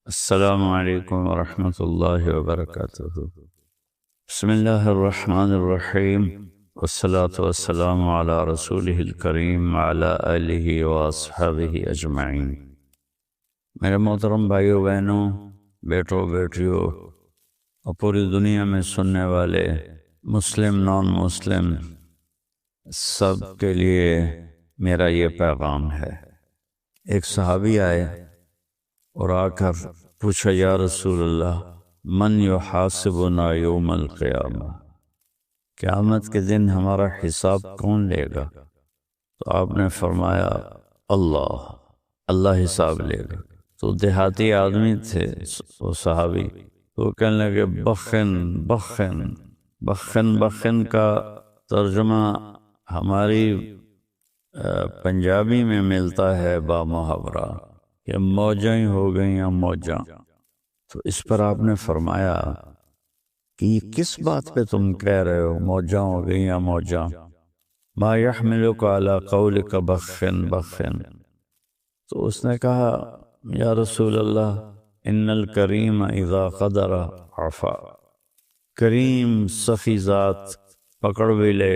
السلام علیکم ورحمۃ اللہ وبرکاتہ۔ بسم اللہ الرحمن الرحیم، والصلاة والسلام علی رسولہ الکریم وعلی آلہ واصحابہ اجمعین۔ میرے محترم بھائیوں بہنوں، بیٹوں بیٹیوں اور پوری دنیا میں سننے والے مسلم نان مسلم سب کے لیے میرا یہ پیغام ہے۔ ایک صحابی آئے اور آ کر پوچھا، یا رسول اللہ، من یحاسبنا یوم القیامہ، قیامت کے دن ہمارا حساب کون لے گا؟ تو آپ نے فرمایا، اللہ حساب لے گا۔ تو دیہاتی آدمی تھے وہ صحابی، تو کہنے لگے بخن بخن بخن بخن کا ترجمہ ہماری پنجابی میں ملتا ہے با محاورہ کہ موجیں ہی ہو گئیں یا موجاں۔ تو اس پر آپ نے فرمایا کہ یہ کس بات پہ تم کہہ رہے ہو موجاں ہو گئیں یا موجاں؟ ما یحملک علی قولک بخن بخن۔ تو اس نے کہا، یا رسول اللہ، ان الکریم اذا قدر عفا، کریم سخی ذات پکڑ بھی لے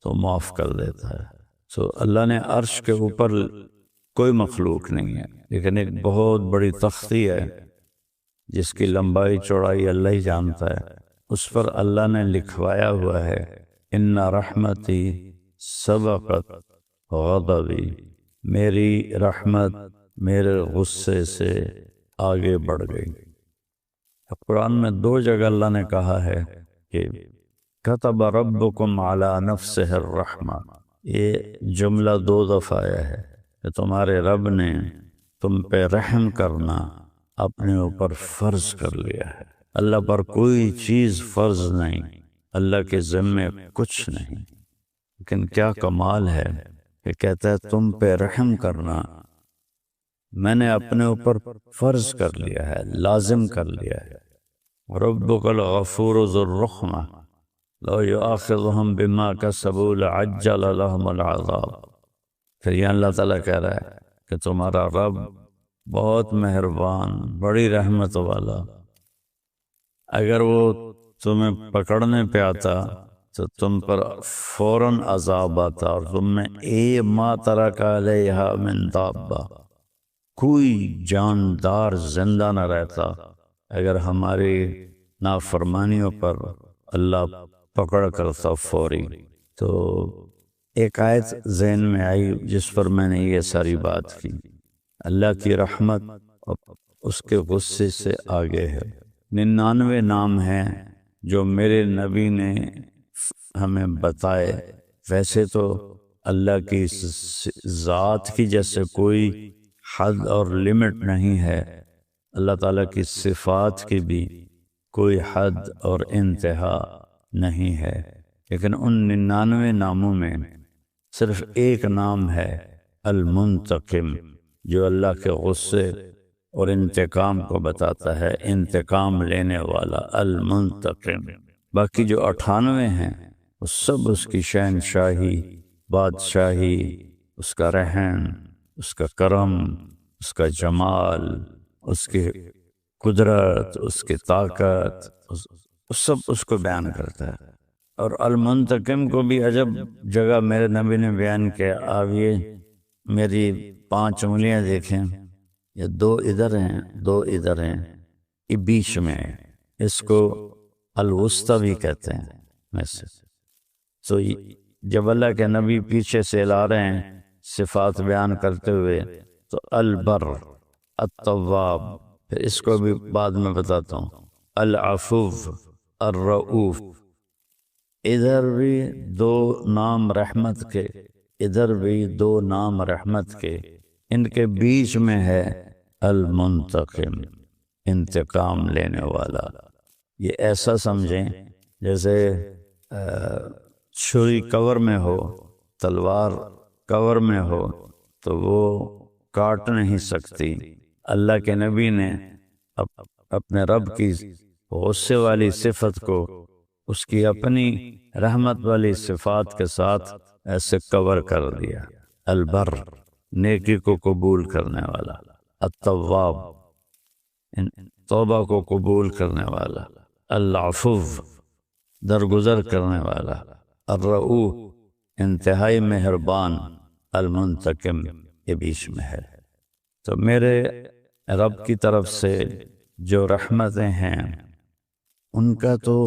تو معاف کر دیتا ہے۔ تو اللہ نے عرش کے اوپر کوئی مخلوق نہیں ہے، لیکن ایک بہت بڑی تختی ہے جس کی لمبائی چوڑائی اللہ ہی جانتا ہے۔ اس پر اللہ نے لکھوایا ہوا ہے، ان رحمتی سبقت غضبی، میری رحمت میرے غصے سے آگے بڑھ گئی۔ قرآن میں دو جگہ اللہ نے کہا ہے کہ کتب ربکم علی نفسہ الرحمہ، یہ جملہ دو دفعہ آیا ہے کہ تمہارے رب نے تم پہ رحم کرنا اپنے اوپر فرض کر لیا ہے۔ اللہ پر کوئی چیز فرض نہیں، اللہ کے ذمے کچھ نہیں، لیکن کیا کمال ہے کہ کہتا ہے تم پہ رحم کرنا میں نے اپنے اوپر فرض کر لیا ہے، لازم کر لیا ہے۔ ربک الغفور ذو الرحمہ لو یؤاخذہم بما کسبوا لعجل لہم العذاب۔ پھر یہ اللہ تعالیٰ کہہ رہا ہے کہ تمہارا رب بہت مہربان، بڑی رحمت والا، اگر وہ تمہیں پکڑنے پہ آتا تو تم پر فوراً عذاب آتا اور تم میں ما ترک علیہا من دابہ، کوئی جاندار زندہ نہ رہتا اگر ہماری نافرمانیوں پر اللہ پکڑ کرتا فوری۔ تو ایک آیت ذہن میں آئی جس پر میں نے یہ ساری بات کی، اللہ کی رحمت اس کے غصے سے آگے ہے۔ 99 نام ہیں جو میرے نبی نے ہمیں بتائے۔ ویسے تو اللہ کی ذات کی جیسے کوئی حد اور لمٹ نہیں ہے، اللہ تعالیٰ کی صفات کی بھی کوئی حد اور انتہا نہیں ہے، لیکن ان 99 ناموں میں صرف ایک نام ہے المنتقم، جو اللہ کے غصے اور انتقام کو بتاتا ہے، انتقام لینے والا المنتقم۔ باقی جو 98 ہیں وہ سب اس کی شہنشاہی، بادشاہی، اس کا رحم، اس کا کرم، اس کا جمال، اس کی قدرت، اس کی طاقت، سب اس کو بیان کرتا ہے۔ اور المنتقم کو بھی عجب جگہ میرے نبی نے بیان کیا۔ آپ یہ میری 5 انگلیاں دیکھیں، یہ 2 ادھر ہیں 2 ادھر ہیں، یہ بیچ میں ہے، اس کو الوسطی بھی کہتے ہیں میں سے۔ تو جب اللہ کے نبی پیچھے سے لا رہے ہیں صفات بیان کرتے ہوئے، تو البر، التواب، پھر اس کو بھی بعد میں بتاتا ہوں، العفو، الرؤوف، ادھر بھی 2 نام رحمت کے، ادھر بھی 2 نام رحمت کے، ان کے بیچ میں ہے المنتقم، انتقام لینے والا۔ یہ ایسا سمجھیں جیسے چھری کور میں ہو، تلوار کور میں ہو تو وہ کاٹ نہیں سکتی۔ اللہ کے نبی نے اپنے رب کی غصے والی صفت کو اس کی اپنی رحمت والی صفات کے ساتھ ایسے کور کر دیا۔ البر، نیکی کو قبول کرنے والا، التواب، توبہ کو قبول کرنے والا، العفو درگزر کرنے والا، الرؤوف انتہائی مہربان، المنتقم یہ بیچ میں ہے۔ تو میرے رب کی طرف سے جو رحمتیں ہیں ان کا تو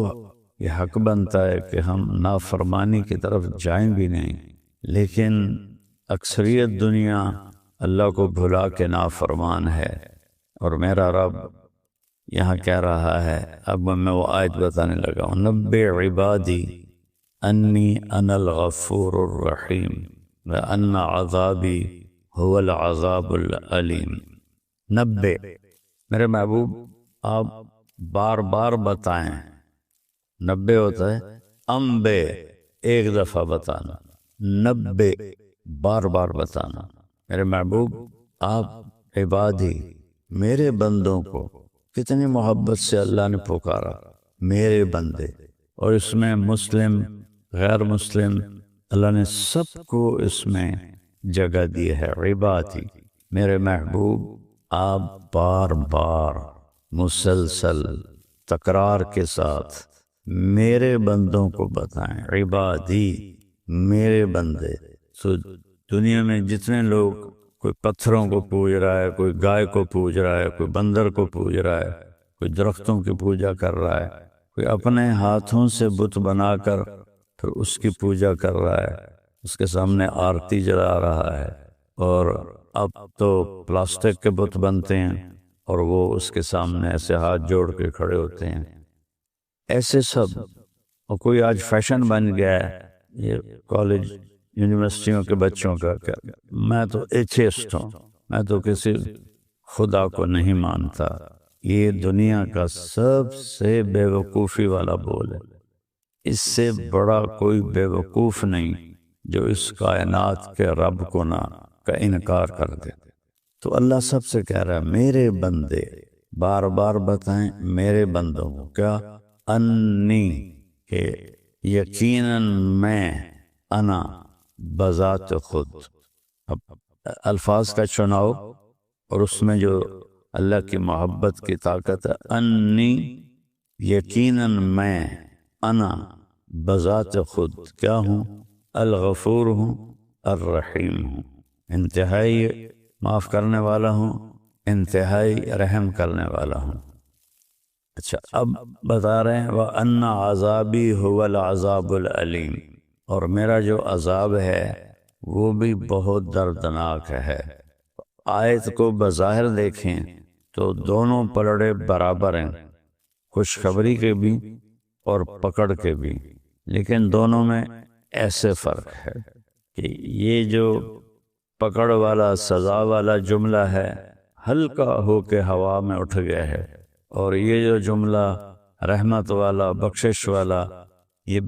یہ حق بنتا ہے کہ ہم نافرمانی کی طرف جائیں بھی نہیں، لیکن اکثریت دنیا اللہ کو بھلا کے نافرمان ہے۔ اور میرا رب یہاں کہہ رہا ہے، اب میں وہ آیت بتانے لگا ہوں، نبئ عبادی انی انا الغفور الرحیم وان عذابی هو العذاب العلیم۔ نبئ میرے محبوب آپ بار بار بتائیں، نبئ ہوتا ہے انبئ ایک دفعہ بتانا، نبئ بار بار بتانا۔ میرے محبوب آپ عبادی میرے بندوں کو، کتنی محبت سے اللہ نے پکارا میرے بندے، اور اس میں مسلم غیر مسلم اللہ نے سب کو اس میں جگہ دی ہے۔ عبادی میرے محبوب آپ بار بار مسلسل تکرار کے ساتھ میرے بندوں کو بتائیں، عبادی میرے بندے۔ سو دنیا میں جتنے لوگ، کوئی پتھروں کو پوج رہا ہے، کوئی گائے کو پوج رہا ہے، کوئی بندر کو پوج رہا ہے، کوئی درختوں کی پوجا کر رہا ہے، کوئی اپنے ہاتھوں سے بت بنا کر پھر اس کی پوجا کر رہا ہے، اس کے سامنے آرتی جلا رہا ہے۔ اور اب تو پلاسٹک کے بت بنتے ہیں اور وہ اس کے سامنے ایسے ہاتھ جوڑ کے کھڑے ہوتے ہیں، ایسے سب۔ اور کوئی آج فیشن بن گیا ہے یہ کالج یونیورسٹیوں کے بچوں کا کہ میں تو ایتھیسٹ ہوں، میں تو کسی خدا کو نہیں مانتا۔ یہ دنیا کا سب سے بے وقوفی والا بول ہے۔ اس سے بڑا کوئی بے وقوف نہیں جو اس کائنات کے رب کو نہ کا انکار کر دے۔ تو اللہ سب سے کہہ رہا ہے میرے بندے، بار بار بتائیں میرے بندوں کو کیا، انی کہ یقیناً میں، انا بذات خود۔ اب الفاظ کا چناؤ اور اس میں جو اللہ کی محبت کی طاقت ہے، انی یقیناً میں، انا بذات خود کیا ہوں، الغفور ہوں، الرحیم ہوں، انتہائی معاف کرنے والا ہوں، انتہائی رحم کرنے والا ہوں۔ اچھا اب بتا رہے ہیں وَأَنَّ عَذَابِي هُوَ الْعَذَابُ الْعَلِيمُ، اور میرا جو عذاب ہے وہ بھی بہت دردناک ہے۔ آیت کو بظاہر دیکھیں تو دونوں پلڑے برابر ہیں، خوشخبری کے بھی اور پکڑ کے بھی، لیکن دونوں میں ایسے فرق ہے کہ یہ جو پکڑ والا سزا والا جملہ ہے ہلکا ہو کے ہوا میں اٹھ گیا ہے، اور یہ جو جملہ رحمت والا بخشش والا یہ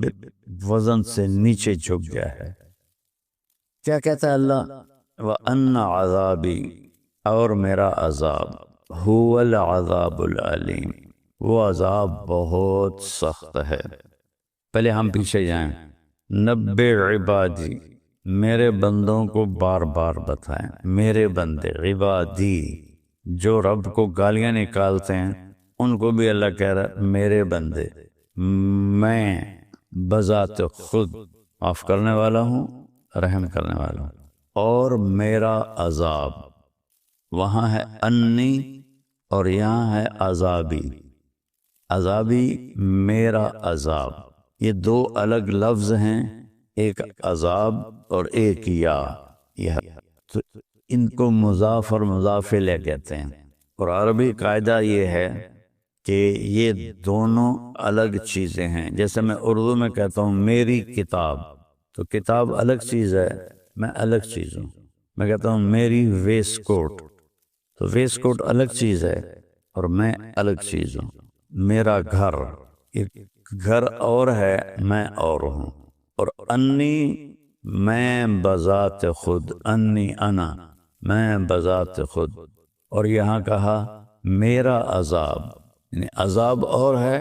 وزن سے نیچے جھک گیا ہے۔ کیا کہتا ہے اللہ، وَأَنَّ عَذَابِي، اور میرا عذاب، هُوَ الْعَذَابُ الْعَلِيمُ، وہ عذاب بہت سخت ہے۔ پہلے ہم پیچھے جائیں، نبئ عبادی میرے بندوں کو بار بار بتائیں، میرے بندے عبادی جو رب کو گالیاں نکالتے ہیں ان کو بھی اللہ کہہ رہا ہے میرے بندے، میں بذات خود معاف کرنے والا ہوں، رحم کرنے والا ہوں، اور میرا عذاب، وہاں ہے انی اور یہاں ہے عذابی، عذابی میرا عذاب، یہ دو الگ لفظ ہیں، ایک عذاب اور ایک یا، تو ان کو مضاف اور مضاف الیہ کہتے ہیں۔ اور عربی قاعدہ یہ ہے کہ یہ دونوں الگ چیزیں ہیں۔ جیسے میں اردو میں کہتا ہوں میری کتاب، تو کتاب الگ چیز ہے، میں الگ چیز ہوں۔ میں کہتا ہوں میری ویسٹ کوٹ، تو ویسٹ کوٹ الگ چیز ہے اور میں الگ چیز ہوں۔ میرا گھر، ایک گھر اور ہے، میں اور ہوں۔ اور انی میں بذات خود، انی انا میں بذات خود، اور یہاں کہا میرا عذاب، یعنی عذاب اور ہے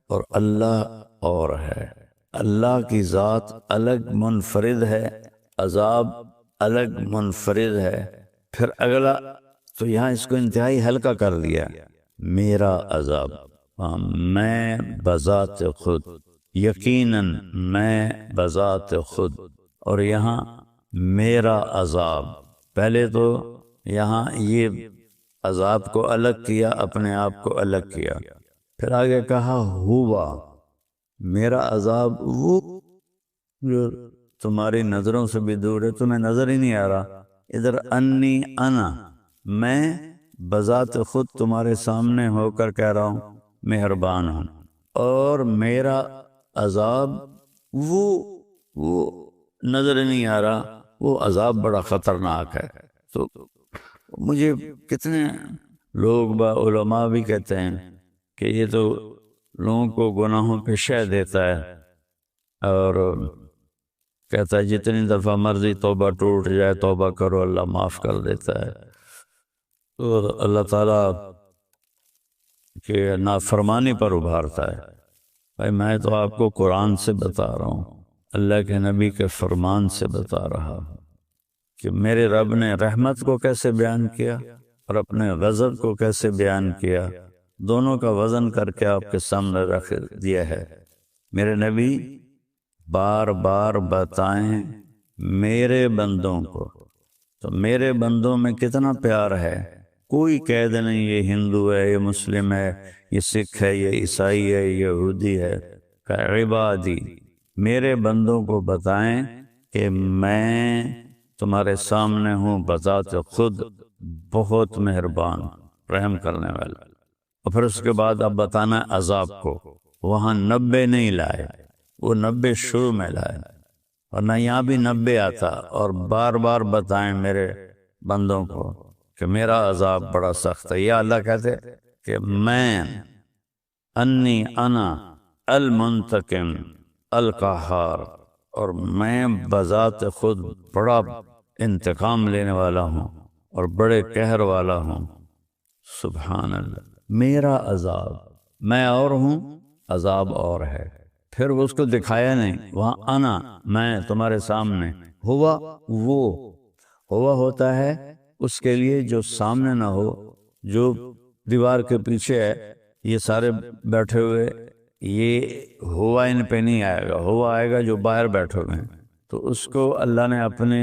اور اللہ اور ہے۔ اللہ کی ذات الگ منفرد ہے، عذاب الگ منفرد ہے۔ پھر اگلا تو یہاں اس کو انتہائی ہلکا کر دیا، میرا عذاب، میں بذات خود، یقیناً میں بذات خود، اور یہاں میرا عذاب، پہلے تو یہاں یہ عذاب کو الگ کیا، اپنے آپ کو الگ کیا، پھر آگے کہا ہوا، میرا عذاب وہ جو تمہاری نظروں سے بھی دور ہے، تمہیں نظر ہی نہیں آ رہا، ادھر انی انا، میں بذات خود تمہارے سامنے ہو کر کہہ رہا ہوں مہربان ہوں، اور میرا عذاب وہ نظر نہیں آ رہا، وہ عذاب بڑا خطرناک ہے۔ تو مجھے کتنے لوگ علماء بھی کہتے ہیں کہ یہ تو لوگوں کو گناہوں پہ شہ دیتا ہے، اور کہتا ہے جتنی دفعہ مرضی توبہ ٹوٹ جائے توبہ کرو، اللہ معاف کر دیتا ہے، اور اللہ تعالیٰ کہ نافرمانی پر ابھارتا ہے۔ بھائی میں تو آپ کو قرآن سے بتا رہا ہوں، اللہ کے نبی کے فرمان سے بتا رہا ہوں کہ میرے رب نے رحمت کو کیسے بیان کیا اور اپنے غضب کو کیسے بیان کیا، دونوں کا وزن کر کے آپ کے سامنے رکھ دیا ہے۔ میرے نبی بار بار بتائیں میرے بندوں کو، تو میرے بندوں میں کتنا پیار ہے، کوئی قید نہیں یہ ہندو ہے، یہ مسلم ہے، یہ سکھ ہے، یہ عیسائی ہے، یہ یہودی ہے، کہ عبادی، میرے بندوں کو بتائیں کہ میں تمہارے سامنے ہوں بذات خود بہت مہربان رحم کرنے والا۔ اور پھر اس کے بعد اب بتانا عذاب کو، وہاں 90 نہیں لائے، وہ 90 شروع میں لائے، ورنہ یہاں بھی 90 آتا، اور بار بار بتائیں میرے بندوں کو کہ میرا عذاب بڑا سخت ہے۔ یا اللہ کہتے کہ میں انی انا المنتقم القہار، اور میں بذات خود بڑا انتقام لینے والا ہوں اور بڑے قہر والا ہوں۔ سبحان اللہ، میرا عذاب، میں اور ہوں، عذاب اور ہے۔ پھر اس کو دکھایا نہیں، وہاں انا، میں تمہارے سامنے، ہوا، وہ ہوا ہوتا ہے اس کے لیے جو سامنے نہ ہو، جو دیوار کے پیچھے ہے، یہ سارے بیٹھے ہوئے، یہ ہوا ان پہ نہیں آئے گا، ہوا آئے گا جو باہر بیٹھے ہوئے ہیں، تو اس کو اللہ نے اپنے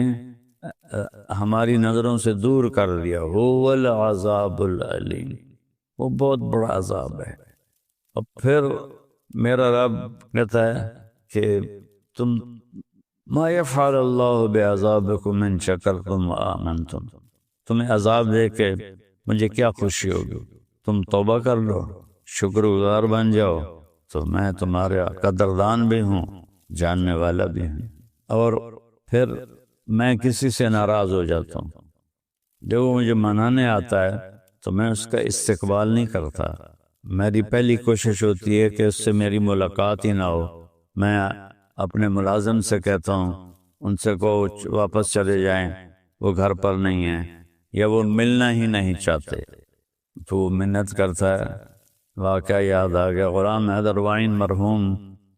ہماری نظروں سے دور کر دیا، هو العذاب العلیم، وہ بہت بڑا عذاب ہے۔ اور پھر میرا رب کہتا ہے کہ تم ما یفعل اللہ بعذابکم ان شکرتم وآمنتم، تمہیں عذاب دے کے مجھے کیا خوشی ہوگی، تم توبہ کر لو، شکر گزار بن جاؤ، تو میں تمہارا قدردان بھی ہوں، جاننے والا بھی ہوں۔ اور پھر میں کسی سے ناراض ہو جاتا ہوں، جب وہ مجھے منانے آتا ہے تو میں اس کا استقبال نہیں کرتا، میری پہلی کوشش ہوتی ہے کہ اس سے میری ملاقات ہی نہ ہو، میں اپنے ملازم سے کہتا ہوں ان سے کو واپس چلے جائیں، وہ گھر پر نہیں ہیں، یا وہ ملنا ہی نہیں چاہتے، تو وہ منت کرتا ہے۔ واقعہ یاد آ گیا، غلام حیدر وائن مرحوم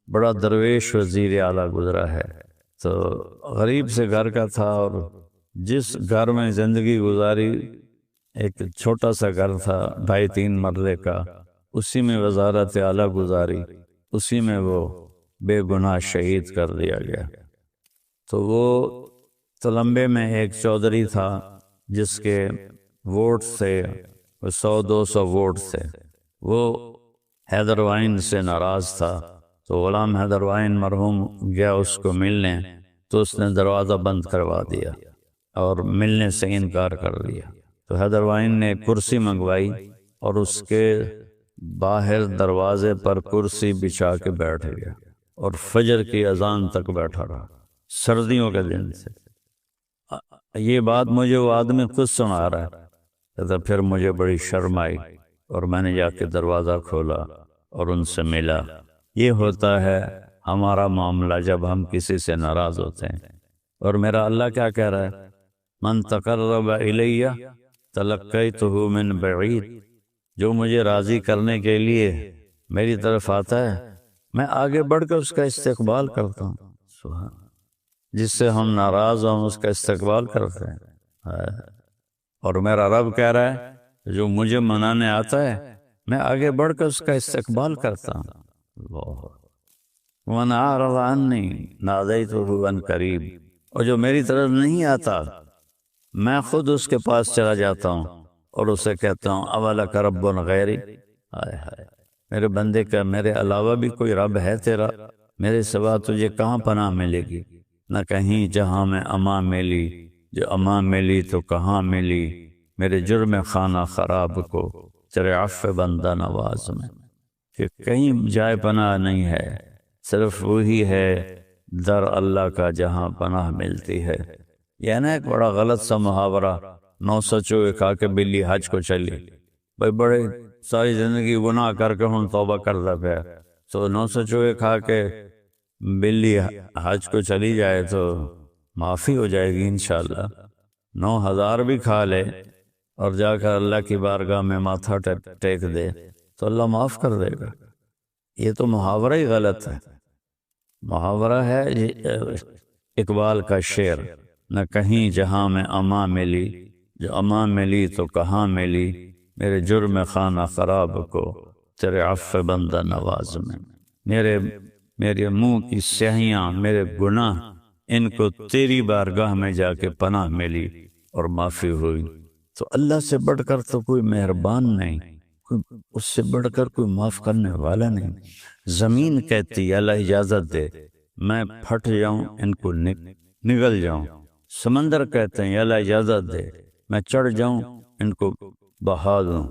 بڑا درویش وزیر اعلیٰ گزرا ہے، تو غریب سے گھر کا تھا، اور جس گھر میں زندگی گزاری ایک چھوٹا سا گھر تھا 2.5-3 مرلے کا، اسی میں وزارت اعلیٰ گزاری، اسی میں وہ بے گناہ شہید کر دیا گیا۔ تو وہ تلمبے میں ایک چودھری تھا جس کے ووٹ سے 100-200 ووٹ تھے، وہ حیدر وائن سے ناراض تھا، تو غلام حیدر وائن مرحوم گیا اس کو ملنے، تو اس نے دروازہ بند کروا دیا اور ملنے سے انکار کر دیا۔ تو حیدر وائن نے کرسی منگوائی اور اس کے باہر دروازے پر کرسی بچھا کے بیٹھ گیا، اور فجر کی اذان تک بیٹھا رہا، سردیوں کے دن سے۔ یہ بات مجھے وہ آدمی خود سنا رہا ہے، تو پھر مجھے بڑی شرم آئی، اور میں نے جا کے دروازہ کھولا اور ان سے ملا۔ یہ ہوتا ہے ہمارا معاملہ جب ہم کسی سے ناراض ہوتے ہیں۔ اور میرا اللہ کیا کہہ رہا ہے، من تقرب الی تلقیتہ من بعید، جو مجھے راضی کرنے کے لیے میری طرف آتا ہے میں آگے بڑھ کر اس کا استقبال کرتا ہوں۔ سبحان، جس سے ہم ناراض ہوں اس کا استقبال کرتے ہیں۔ اور میرا رب کہہ رہا ہے جو مجھے منانے آتا ہے میں آگے بڑھ کر اس کا استقبال کرتا ہوں۔ اللہ وَمَنْ أَعْرَضَ عَنِّي نَادَيْتُهُ عَنْ قَرِيبٍ، اور جو میری طرف نہیں آتا میں خود اس کے پاس چلا جاتا ہوں اور اسے کہتا ہوں اَوَلَكَ رَبٌّ غَيْرِي، ہائے ہائے میرے بندے کا میرے علاوہ بھی کوئی رب ہے تیرا؟ میرے سوا تجھے کہاں پناہ ملے گی؟ نہ کہیں جہاں میں امان ملی، جو امان ملی تو کہاں ملی میرے جرم خانہ خراب کو تیرے عفو بندہ نواز میں، کہ کہیں جائے پناہ نہیں ہے، صرف وہی ہے در اللہ کا جہاں پناہ ملتی ہے۔ یہ نا ایک بڑا غلط سا محاورہ، 900 چوہے کھا کے بلی حج کو چلی، بھائی بڑے ساری زندگی گناہ کر کے ہوں توبہ کرتا پیا، تو 900 چوہے کھا کے بلی حج کو چلی جائے تو معافی ہو جائے گی انشاءاللہ۔ 9000 بھی کھا لے اور جا کر اللہ کی بارگاہ میں ماتھا ٹیک دے تو اللہ معاف کر دے گا۔ یہ تو محاورہ ہی غلط ہے، محاورہ ہے اقبال کا شعر، نہ کہیں جہاں میں امان ملی، جو امان ملی تو کہاں ملی میرے جرم خانہ خراب کو تیرے عفو بندہ نواز میں، میرے منہ کی سیاہیاں میرے گناہ ان کو تیری بارگاہ میں جا کے پناہ ملی اور معافی ہوئی۔ تو اللہ سے بڑھ کر تو کوئی مہربان نہیں، اس سے بڑھ کر کوئی معاف کرنے والا نہیں۔ زمین کہتی اللہ اجازت دے میں پھٹ جاؤں ان کو نگل جاؤں، سمندر کہتے ہیں اللہ اجازت دے میں چڑھ جاؤں ان کو بہا دوں،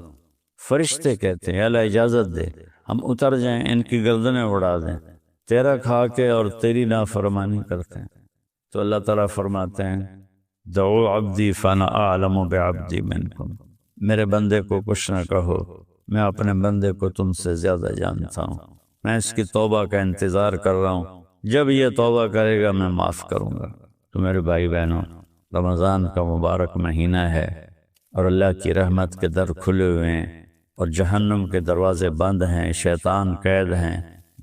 فرشتے کہتے ہیں اللہ اجازت دے ہم اتر جائیں ان کی گردنیں اڑا دیں، تیرا کھا کے اور تیری نافرمانی کرتے ہیں۔ تو اللہ تعالیٰ فرماتے ہیں دعو عبدی فانا اعلم بعبدی منکم، میرے بندے کو کچھ نہ کہو میں اپنے بندے کو تم سے زیادہ جانتا ہوں، میں اس کی توبہ کا انتظار کر رہا ہوں، جب یہ توبہ کرے گا میں معاف کروں گا۔ تو میرے بھائی بہنوں، رمضان کا مبارک مہینہ ہے اور اللہ کی رحمت کے در کھلے ہوئے ہیں اور جہنم کے دروازے بند ہیں، شیطان قید ہیں،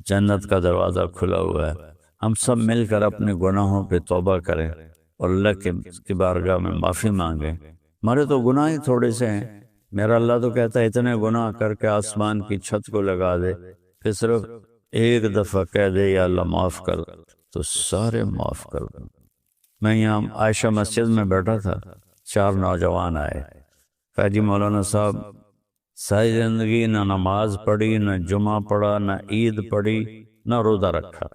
جنت کا دروازہ کھلا ہوا ہے۔ ہم سب مل کر اپنے گناہوں پہ توبہ کریں اور اللہ کی بارگاہ میں معافی مانگیں۔ ہمارے تو گناہ ہی تھوڑے سے ہیں، میرا اللہ تو کہتا ہے اتنے گناہ کر کے آسمان کی چھت کو لگا دے، پھر صرف ایک دفعہ کہہ دے یا اللہ معاف کر تو سارے معاف کر دوں۔ میں یہاں عائشہ مسجد میں بیٹھا تھا، 4 نوجوان آئے، کہا جی مولانا صاحب ساری زندگی نہ نماز پڑھی، نہ جمعہ پڑھا، نہ عید پڑھی، نہ روزہ رکھا،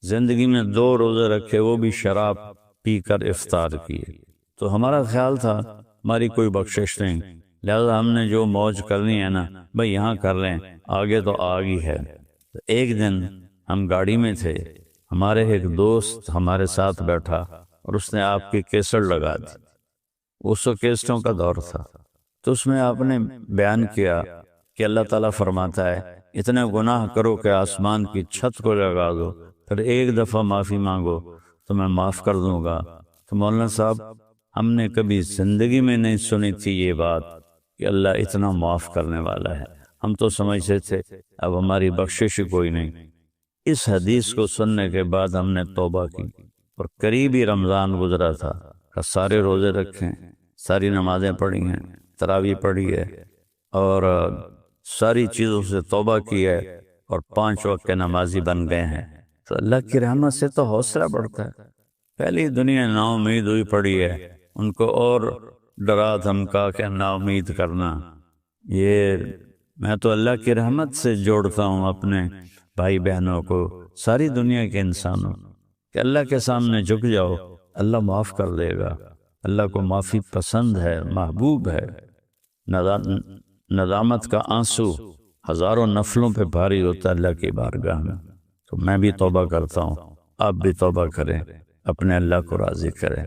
زندگی میں 2 روزے رکھے وہ بھی شراب پی کر افطار کیے، تو ہمارا خیال تھا ہماری کوئی بخشش نہیں، لہذا ہم نے جو موج کرنی ہے نا بھئی یہاں کر لیں، آگے تو آگی ہے۔ تو ایک دن ہم گاڑی میں تھے، ہمارے ایک دوست ہمارے ساتھ بیٹھا اور اس نے آپ کی کیسٹ لگا دی، اس کو کیسٹوں کا دور تھا، تو اس میں آپ نے بیان کیا کہ اللہ تعالیٰ فرماتا ہے اتنے گناہ کرو کہ آسمان کی چھت کو لگا دو، پھر ایک دفعہ معافی مانگو تو میں معاف کر دوں گا۔ تو مولانا صاحب ہم نے کبھی زندگی میں نہیں سنی تھی یہ بات کہ اللہ اتنا معاف کرنے والا ہے، ہم تو سمجھتے تھے اب ہماری بخشش کوئی نہیں۔ اس حدیث کو سننے کے بعد ہم نے توبہ کی اور قریب ہی رمضان گزرا تھا، کہ سارے روزے رکھیں، ساری نمازیں پڑھی ہیں، تراویح پڑھی ہے اور ساری چیزوں سے توبہ کی ہے اور 5 وقت کے نمازی بن گئے ہیں۔ تو اللہ کی رحمت سے تو حوصلہ بڑھتا ہے۔ پہلی دنیا نا امید ہوئی پڑی ہے، ان کو اور ڈرا دھمکا کے نا امید کرنا، یہ میں تو اللہ کی رحمت سے جوڑتا ہوں اپنے بھائی بہنوں کو، ساری دنیا کے انسانوں، کہ اللہ کے سامنے جھک جاؤ، اللہ معاف کر دے گا، اللہ کو معافی پسند ہے، محبوب ہے۔ ندامت کا آنسو ہزاروں نفلوں پہ بھاری ہوتا ہے اللہ کی بارگاہ میں۔ تو میں بھی توبہ کرتا ہوں، آپ بھی توبہ کریں، اپنے اللہ کو راضی کریں۔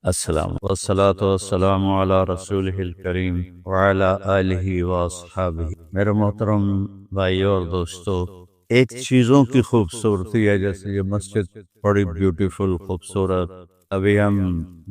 السلام والصلاة والسلام علی رسولہ الکریم وعلی آلہ واصحابہ۔ میرے محترم بھائیو اور دوستو، ایک چیزوں کی خوبصورتی ہے، جیسے یہ مسجد بڑی بیوٹیفل خوبصورت، ابھی ہم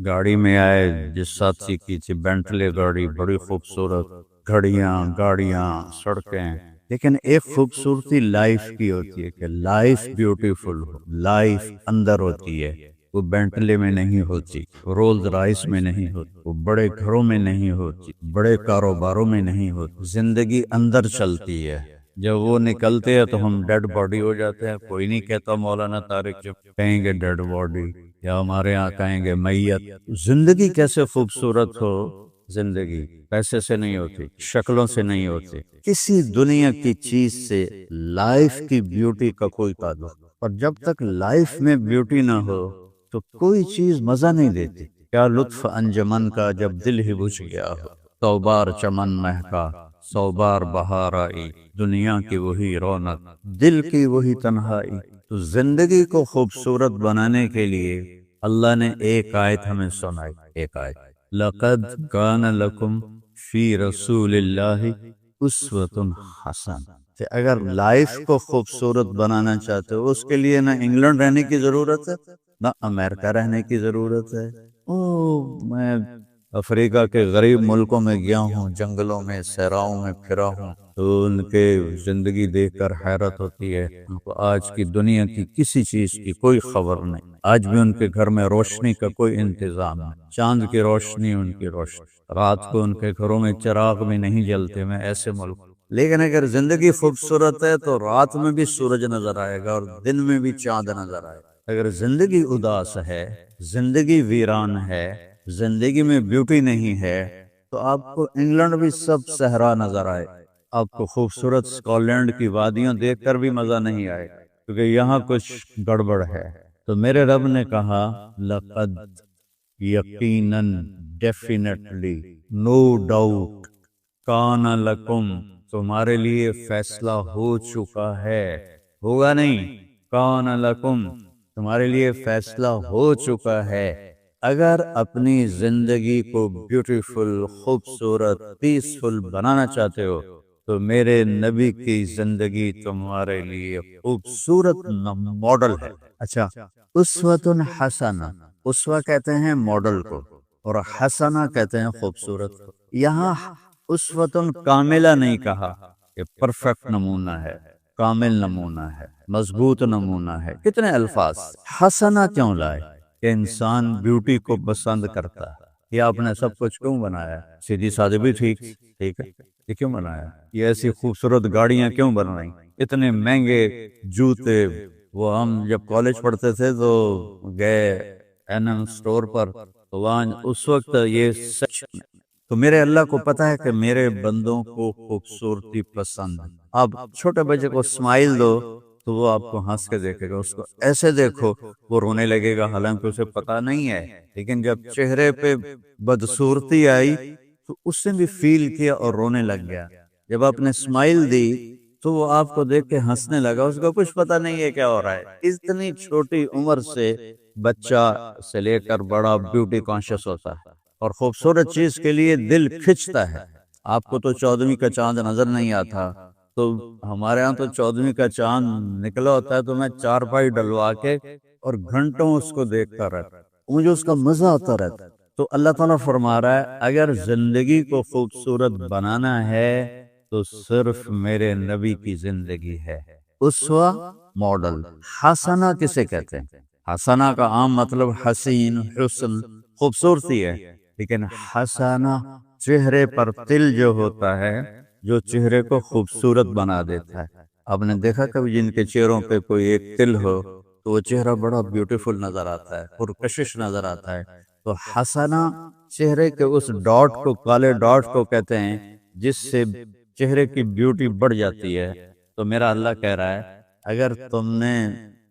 گاڑی میں آئے جس ساتھی کی تھی بینٹلے گاڑی، بڑی خوبصورت گھڑیاں، گاڑیاں، سڑکیں، لیکن ایک خوبصورتی لائف کی ہوتی ہے کہ لائف بیوٹیفل ہو، لائف اندر ہوتی ہے، وہ بینٹلے میں نہیں ہوتی، رولز رائس میں نہیں ہوتی، وہ بڑے گھروں میں نہیں ہوتی، بڑے کاروباروں میں نہیں ہوتی، زندگی اندر چلتی ہے۔ جب وہ نکلتے ہیں تو ہم ڈیڈ باڈی ہو جاتے ہیں۔ کوئی نہیں کہتا مولانا طارق جب کہیں گے ڈیڈ باڈی، یا ہمارے یہاں کہیں گے میت۔ زندگی کیسے خوبصورت ہو، زندگی پیسے سے نہیں ہوتی، شکلوں سے نہیں ہوتی، کسی دنیا کی چیز سے لائف کی بیوٹی کا کوئی تعلق۔ اور جب تک لائف میں بیوٹی نہ ہو تو کوئی چیز مزہ نہیں دیتی۔ کیا لطف انجمن کا جب دل ہی بجھ گیا ہو، سو بار چمن مہکا، سو بار بہار آئی، دنیا کی وہی رونق، دل کی وہی تنہائی۔ تو زندگی کو خوبصورت بنانے کے لیے اللہ نے ایک آیت ہمیں سنائی، ایک آیت، لَقَدْ كَانَ لَكُمْ فِي رَسُولِ اللَّهِ أُسْوَةٌ حَسَنَةٌ۔ کہ اگر لائف کو خوبصورت بنانا چاہتے ہو، اس کے لیے نہ انگلینڈ رہنے کی ضرورت ہے، نہ امریکہ رہنے کی ضرورت ہے۔ میں افریقہ کے غریب ملکوں میں گیا ہوں، جنگلوں میں صحراؤں میں پھرا ہوں، تو ان کے زندگی دیکھ کر حیرت ہوتی ہے۔ ان کو آج کی دنیا کی کسی چیز کی کوئی خبر نہیں، آج بھی ان کے گھر میں روشنی کا کوئی انتظام نہیں، چاند کی روشنی ان کی روشنی، رات کو ان کے گھروں میں چراغ بھی نہیں جلتے۔ میں ایسے ملک، لیکن اگر زندگی خوبصورت ہے تو رات میں بھی سورج نظر آئے گا اور دن میں بھی چاند نظر آئے گا۔ اگر زندگی اداس ہے، زندگی ویران ہے، زندگی میں بیوٹی نہیں ہے، تو آپ کو انگلینڈ بھی سب صحرا نظر آئے، آپ کو خوبصورت اسکاٹ لینڈ کی وادیاں دیکھ کر بھی مزہ نہیں آئے، کیونکہ یہاں کچھ گڑبڑ ہے۔ تو میرے رب نے کہا لقد، یقیناً، ڈیفینیٹلی، نو ڈاؤٹ، کان لکم، تمہارے لیے فیصلہ ہو چکا ہے، ہوگا نہیں، کان لکم، تمہارے لیے فیصلہ ہو چکا ہے۔ اگر اپنی زندگی کو بیوٹیفل، خوبصورت، پیسفل بنانا چاہتے ہو تو میرے نبی کی زندگی تمہارے لیے خوبصورت ماڈل ہے۔ اچھا، اسوۃ حسنہ، اسوہ کہتے ہیں ماڈل کو، اور حسنہ کہتے ہیں خوبصورت کو۔ یہاں اسوۃ کاملہ نہیں کہا کہ پرفیکٹ نمونہ ہے، کامل نمونہ ہے، مضبوط نمونہ ہے، کتنے الفاظ۔ حسنہ کیوں لائے؟ کہ انسان بیوٹی کو پسند کرتا ہے۔ یہ آپ نے سب کچھ کیوں بنایا؟ سیدھی سادھی بھی ٹھیک ہے، یہ کیوں بنایا؟ یہ ایسی خوبصورت گاڑیاں کیوں بن رہی؟ اتنے مہنگے جوتے۔ وہ ہم جب کالج پڑھتے تھے تو گئے این سٹور پر، تو وہاں اس وقت یہ سچ، تو میرے اللہ کو پتا ہے کہ میرے بندوں کو خوبصورتی پسند ہے۔ آپ چھوٹے بچے کو اسمائل دو تو وہ آپ کو ہنس کے دیکھے گا، اس کو ایسے دیکھو وہ رونے لگے گا، حالانکہ اسے پتا نہیں ہے، لیکن جب چہرے پہ بدصورتی آئی تو اس نے بھی فیل کیا اور رونے لگ گیا۔ جب آپ نے اسمائل دی تو وہ آپ کو دیکھ کے ہنسنے لگا، اس کو کچھ پتا نہیں ہے کیا ہو رہا ہے۔ اتنی چھوٹی عمر سے بچہ سے لے کر بڑا بیوٹی کانشیس ہوتا ہے، اور خوبصورت چیز کے لیے دل کھنچتا ہے۔ آپ کو تو 14ویں کا چاند نظر نہیں آتا، تو ہمارے ہاں تو 14ویں کا چاند نکلا ہوتا ہے تو میں چارپائی ڈلوا کے اور گھنٹوں اس کو دیکھتا رہتا، مجھے اس کا مزہ آتا رہتا۔ تو اللہ تعالیٰ فرما رہا ہے اگر زندگی کو خوبصورت بنانا ہے تو صرف میرے نبی کی زندگی ہے۔ اسوہ، ماڈل۔ حسنہ کسے کہتے ہیں؟ حسنہ کا عام مطلب حسین، حسن، خوبصورتی ہے، لیکن حسنہ چہرے پر تل جو ہوتا ہے، جو چہرے کو خوبصورت بنا دیتا ہے۔ آپ نے دیکھا کبھی جن کے چہروں پہ کوئی ایک تل ہو تو وہ چہرہ بڑا بیوٹیفل نظر آتا ہے، پرکشش نظر آتا ہے۔ تو حسنہ چہرے کے اس ڈاٹ کو، کالے ڈاٹ کو کہتے ہیں جس سے چہرے کی بیوٹی بڑھ جاتی ہے۔ تو میرا اللہ کہہ رہا ہے اگر تم نے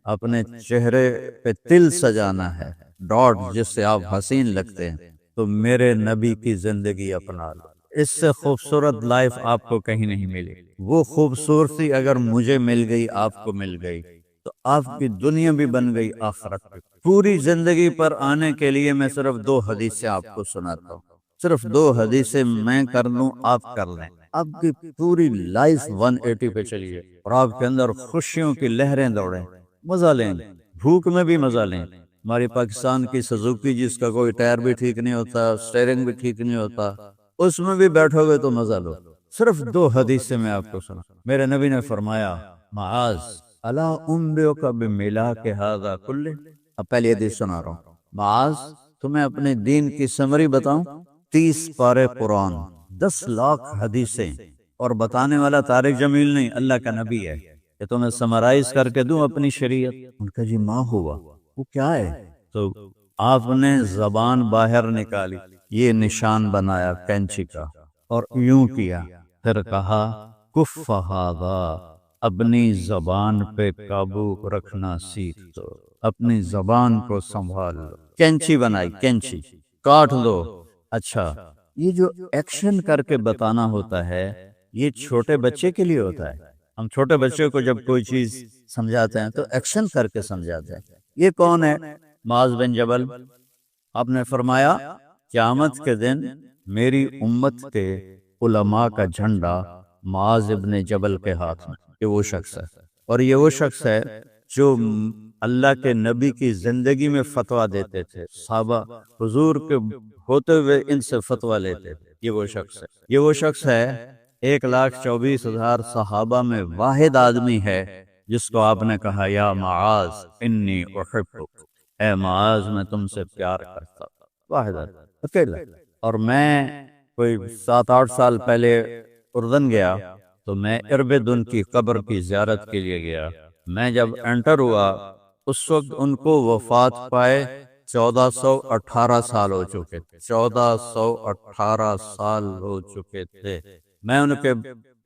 اپنے چہرے پہ تل سجانا ہے، ڈاٹ جس سے آپ حسین لگتے ہیں، تو میرے نبی کی زندگی اپنا لو۔ اس سے خوبصورت لائف آپ کو کہیں نہیں ملی۔ وہ خوبصورتی اگر مجھے مل گئی، آپ کو مل گئی، تو آپ کی دنیا بھی بن گئی، آخرت بھی۔ پوری زندگی پر آنے کے لیے میں صرف 2 حدیثیں آپ کو سناتا ہوں، صرف 2 حدیثیں میں کر لوں، آپ کر لیں، آپ کی پوری لائف 180 پہ چلیے، اور آپ کے اندر خوشیوں کی لہریں دوڑیں، مزہ لیں، بھوک میں بھی مزہ لیں۔ ہماری پاکستان کی سزوکی جس کا کوئی ٹائر بھی ٹھیک نہیں ہوتا، سٹیئرنگ بھی ٹھیک نہیں ہوتا، اس میں بھی بیٹھو گے تو مزہ لو۔ صرف 2 حدیثیں میں آپ کو سنا۔ میرے نبی نے فرمایا معاذ، الا انبئک بملاک ھذا کلہ، اب پہلی حدیث سنا رہا ہوں، معاذ تمہیں اپنے دین کی سمری بتاؤں؟ 30 پارے قرآن، 10 لاکھ حدیثیں، اور بتانے والا طارق جمیل نہیں، اللہ کا نبی ہے، کہ تمہیں سمرائز کر کے دوں اپنی شریعت۔ ان کا جی ماں ہوا، وہ کیا ہے؟ تو آپ نے زبان باہر نکالی، یہ نشان بنایا کینچی کا، اور یوں کیا، پھر کہا کف ھذا، اپنی زبان پہ قابو رکھنا سیکھ دو، اپنی زبان کو سنبھال لو۔ کینچی بنائی، کینچی کاٹ دو۔ اچھا، یہ جو ایکشن کر کے بتانا ہوتا ہے، یہ چھوٹے بچے کے لیے ہوتا ہے۔ ہم چھوٹے بچے کو جب کوئی چیز سمجھاتے ہیں تو ایکشن کر کے سمجھاتے ہیں۔ یہ کون ہے؟ معاذ بن جبل۔ آپ نے فرمایا قیامت کے دن میری امت کے علماء کا جھنڈا معاذ ابن جبل کے ہاتھ میں، یہ وہ شخص ہے، اور یہ وہ شخص ہے جو اللہ کے نبی کی زندگی میں فتویٰ دیتے تھے، صحابہ حضور کے ہوتے ہوئے ان سے فتویٰ لیتے تھے۔ یہ وہ شخص ہے، یہ وہ شخص ہے 1,24,000 صحابہ میں واحد آدمی ہے جس کو آپ نے کہا یا معاذ انی احبک، اے معاذ میں تم سے پیار کرتا ہوں، واحد آدمی، اکیلا۔ اور میں کوئی 7-8 سال پہلے اردن گیا تو میں اربدن کی قبر کی زیارت کے لیے گیا۔ میں جب انٹر ہوا اس وقت ان کو وفات پائے 1418 سال ہو چکے تھے، 1418 سال ہو چکے تھے۔ میں ان کے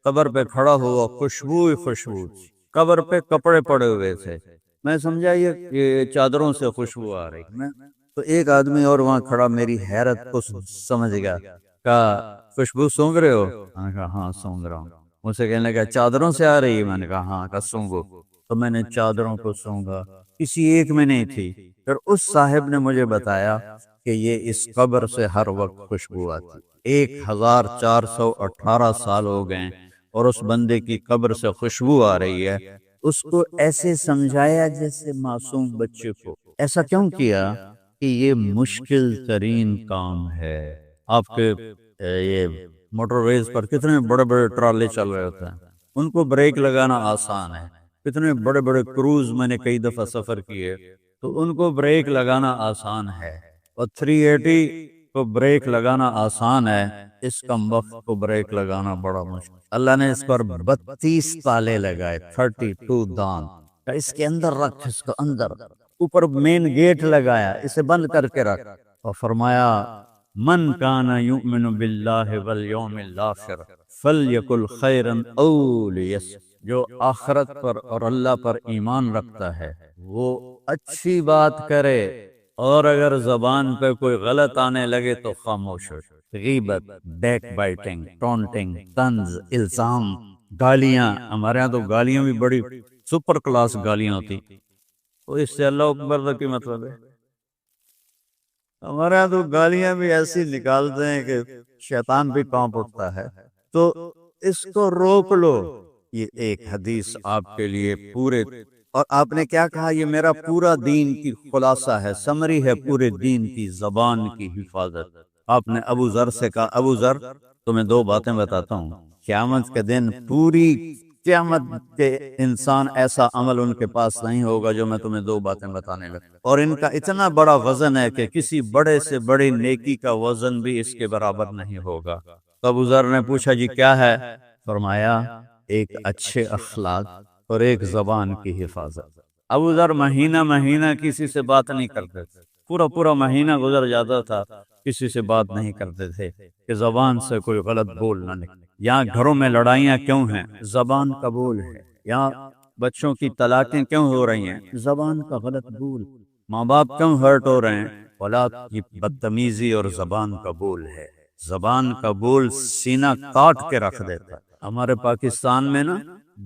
قبر پہ کھڑا ہوا، خوشبو ہی خوشبو، قبر پہ کپڑے پڑے ہوئے تھے، میں سمجھا یہ چادروں سے خوشبو آ رہی۔ میں تو ایک آدمی اور وہاں کھڑا میری حیرت کو سمجھ گیا، کہا خوشبو سونگ رہے ہو؟ میں نے کہا ہاں سونگ رہا ہوں۔ مجھ سے کہنے لگا چادروں سے آ رہی ہے؟ میں نے کہا ہاں۔ کہا سونگو۔ تو میں نے چادروں کو سونگا، کسی ایک میں نہیں تھی۔ پھر اس صاحب نے مجھے بتایا کہ یہ اس قبر سے ہر وقت خوشبو آتی، 1418 سال ہو گئے اور اس بندے کی قبر سے خوشبو آ رہی ہے۔ اس کو ایسے سمجھایا جیسے معصوم بچے کو۔ ایسا کیوں کیا؟ کہ یہ مشکل ترین کام ہے۔ آپ کے یہ موٹر ویز پر کتنے بڑے بڑے ٹرالے چل رہے ہوتے ہیں، ان کو بریک لگانا آسان ہے۔ کتنے بڑے بڑے کروز میں نے کئی دفعہ سفر کیے تو ان کو بریک لگانا آسان ہے، اور 380 کو بریک لگانا آسان ہے، اس کم وقت کو بریک لگانا بڑا مشکل۔ اللہ نے اس پر 32 تالے لگائے، 32 دان، اس کے اندر رکھ، اس کو اندر، اوپر مین گیٹ لگایا، اسے بند کر کے رکھ، اور فرمایا من کان یؤمن باللہ والیوم الآخر فلیقل خیرا او لیصمت، جو آخرت پر اور اللہ پر ایمان رکھتا ہے وہ اچھی بات کرے، اور اگر زبان پہ کوئی غلط آنے لگے تو خاموش ہو۔ غیبت، بیک بائٹنگ، ٹونٹنگ، طنز، الزام، گالیاں، ہمارے ہاں تو گالیاں بھی بڑی سپر کلاس گالیاں ہوتی، تو اس سے اللہ اکبر کی مطلب ہے؟ ہمارے ہاں تو گالیاں بھی ایسی نکالتے ہیں کہ شیطان بھی کانپ اٹھتا ہے۔ تو اس کو روک لو۔ یہ ایک حدیث آپ کے لیے پورے، اور آپ نے کیا کہا؟ یہ میرا پورا دین کی خلاصہ ہے، سمری ہے پورے دین کی، زبان کی حفاظت۔ آپ نے ابو ذر سے کہا ابو ذر تمہیں 2 باتیں بتاتا ہوں، قیامت کے دن پوری قیامت کے انسان ایسا عمل ان کے پاس نہیں ہوگا جو میں تمہیں 2 باتیں بتانے لگا، اور ان کا اتنا بڑا وزن ہے کہ کسی بڑے سے بڑی نیکی کا وزن بھی اس کے برابر نہیں ہوگا۔ تو ابو ذر نے پوچھا جی کیا ہے؟ فرمایا ایک اچھے اخلاق اور ایک زبان کی حفاظت۔ ابو ذر مہینہ مہینہ کسی سے بات نہیں کرتے تھے، پورا مہینہ گزر جاتا تھا کسی سے بات نہیں کرتے تھے کہ زبان سے کوئی غلط بول نہ نکلے۔ یہاں گھروں میں لڑائیاں کیوں ہیں؟ زبان کا بول ہے۔ یہاں بچوں کی طلاقیں کیوں ہو رہی ہیں؟ زبان کا غلط بول۔ ماں باپ کیوں ہرٹ ہو رہے ہیں؟ اولاد کی بدتمیزی اور زبان کا بول ہے۔ زبان کا بول سینہ کاٹ کے رکھ دیتا ہے۔ ہمارے پاکستان میں نا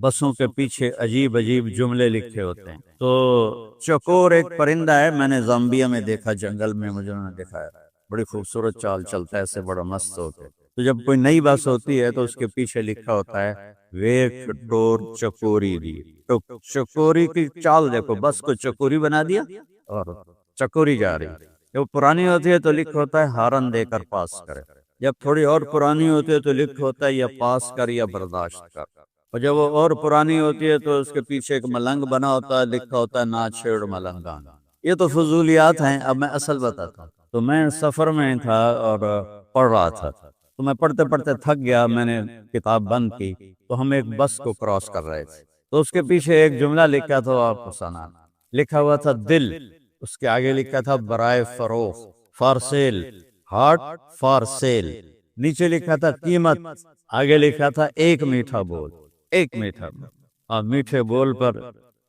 بسوں کے پیچھے عجیب عجیب جملے لکھے ہوتے ہیں۔ تو چکور ایک پرندہ ہے، میں نے زامبیا میں دیکھا، جنگل میں مجھے انہوں نے دکھایا، بڑی خوبصورت چال چلتا ہے، ایسے بڑا مست ہو کے۔ تو جب کوئی نئی بس ہوتی ہے تو اس کے پیچھے لکھا ہوتا ہے ویک ڈور چکوری دی، تو چکوری کی چال دیکھو، بس کو چکوری بنا دیا اور چکوری جا رہی۔ جب پرانی ہوتی ہے تو لکھا ہوتا ہے ہارن دے کر پاس کرے، جب تھوڑی اور پرانی ہوتی ہے تو لکھا ہوتا ہے یا پاس کر یا برداشت کر، اور جب وہ اور پرانی ہوتی ہے تو اس کے پیچھے ایک ملنگ بنا ہوتا ہے، لکھا ہوتا ہے نا چھیڑ ملنگان۔ یہ تو فضولیات ہیں، اب میں اصل بتاتا ہوں۔ تو میں سفر میں تھا اور پڑھ رہا تھا، تو میں پڑھتے پڑھتے تھک گیا، میں نے کتاب بند کی، تو ہم ایک بس کو کراس کر رہے تھے، تو اس کے پیچھے ایک جملہ لکھا تھا، آپ کو سنا، لکھا ہوا تھا دل، اس کے آگے لکھا تھا برائے فروخت، for sale, heart for sale, نیچے لکھا تھا قیمت، آگے لکھا تھا ایک میٹھا بول، ایک میٹھا بول۔ آپ میٹھے بول پر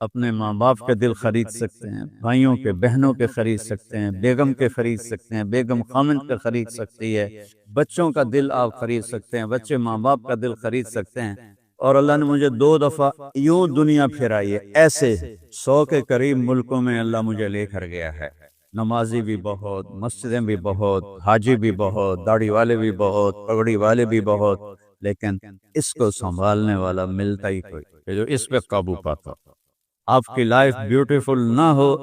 اپنے ماں باپ کے دل خرید سکتے ہیں، بھائیوں کے بہنوں کے خرید سکتے ہیں، بیگم کے خرید سکتے ہیں، بیگم خامند کا خرید سکتی ہے، بچوں کا دل آپ خرید سکتے ہیں، بچے ماں باپ کا دل خرید سکتے ہیں۔ اور اللہ نے مجھے 2 دفعہ یوں دنیا پھرائی ہے، ایسے 100 کے قریب ملکوں میں اللہ مجھے لے کر گیا ہے، نمازی بھی بہت، مسجدیں بھی بہت، حاجی بھی بہت، داڑھی والے بھی بہت، پگڑی والے بھی بہت، لیکن اس کو سنبھالنے والا ملتا ہی کوئی کہ جو اس پہ قابو پاتا۔ آپ کی لائف بیوٹیفل نہ ہو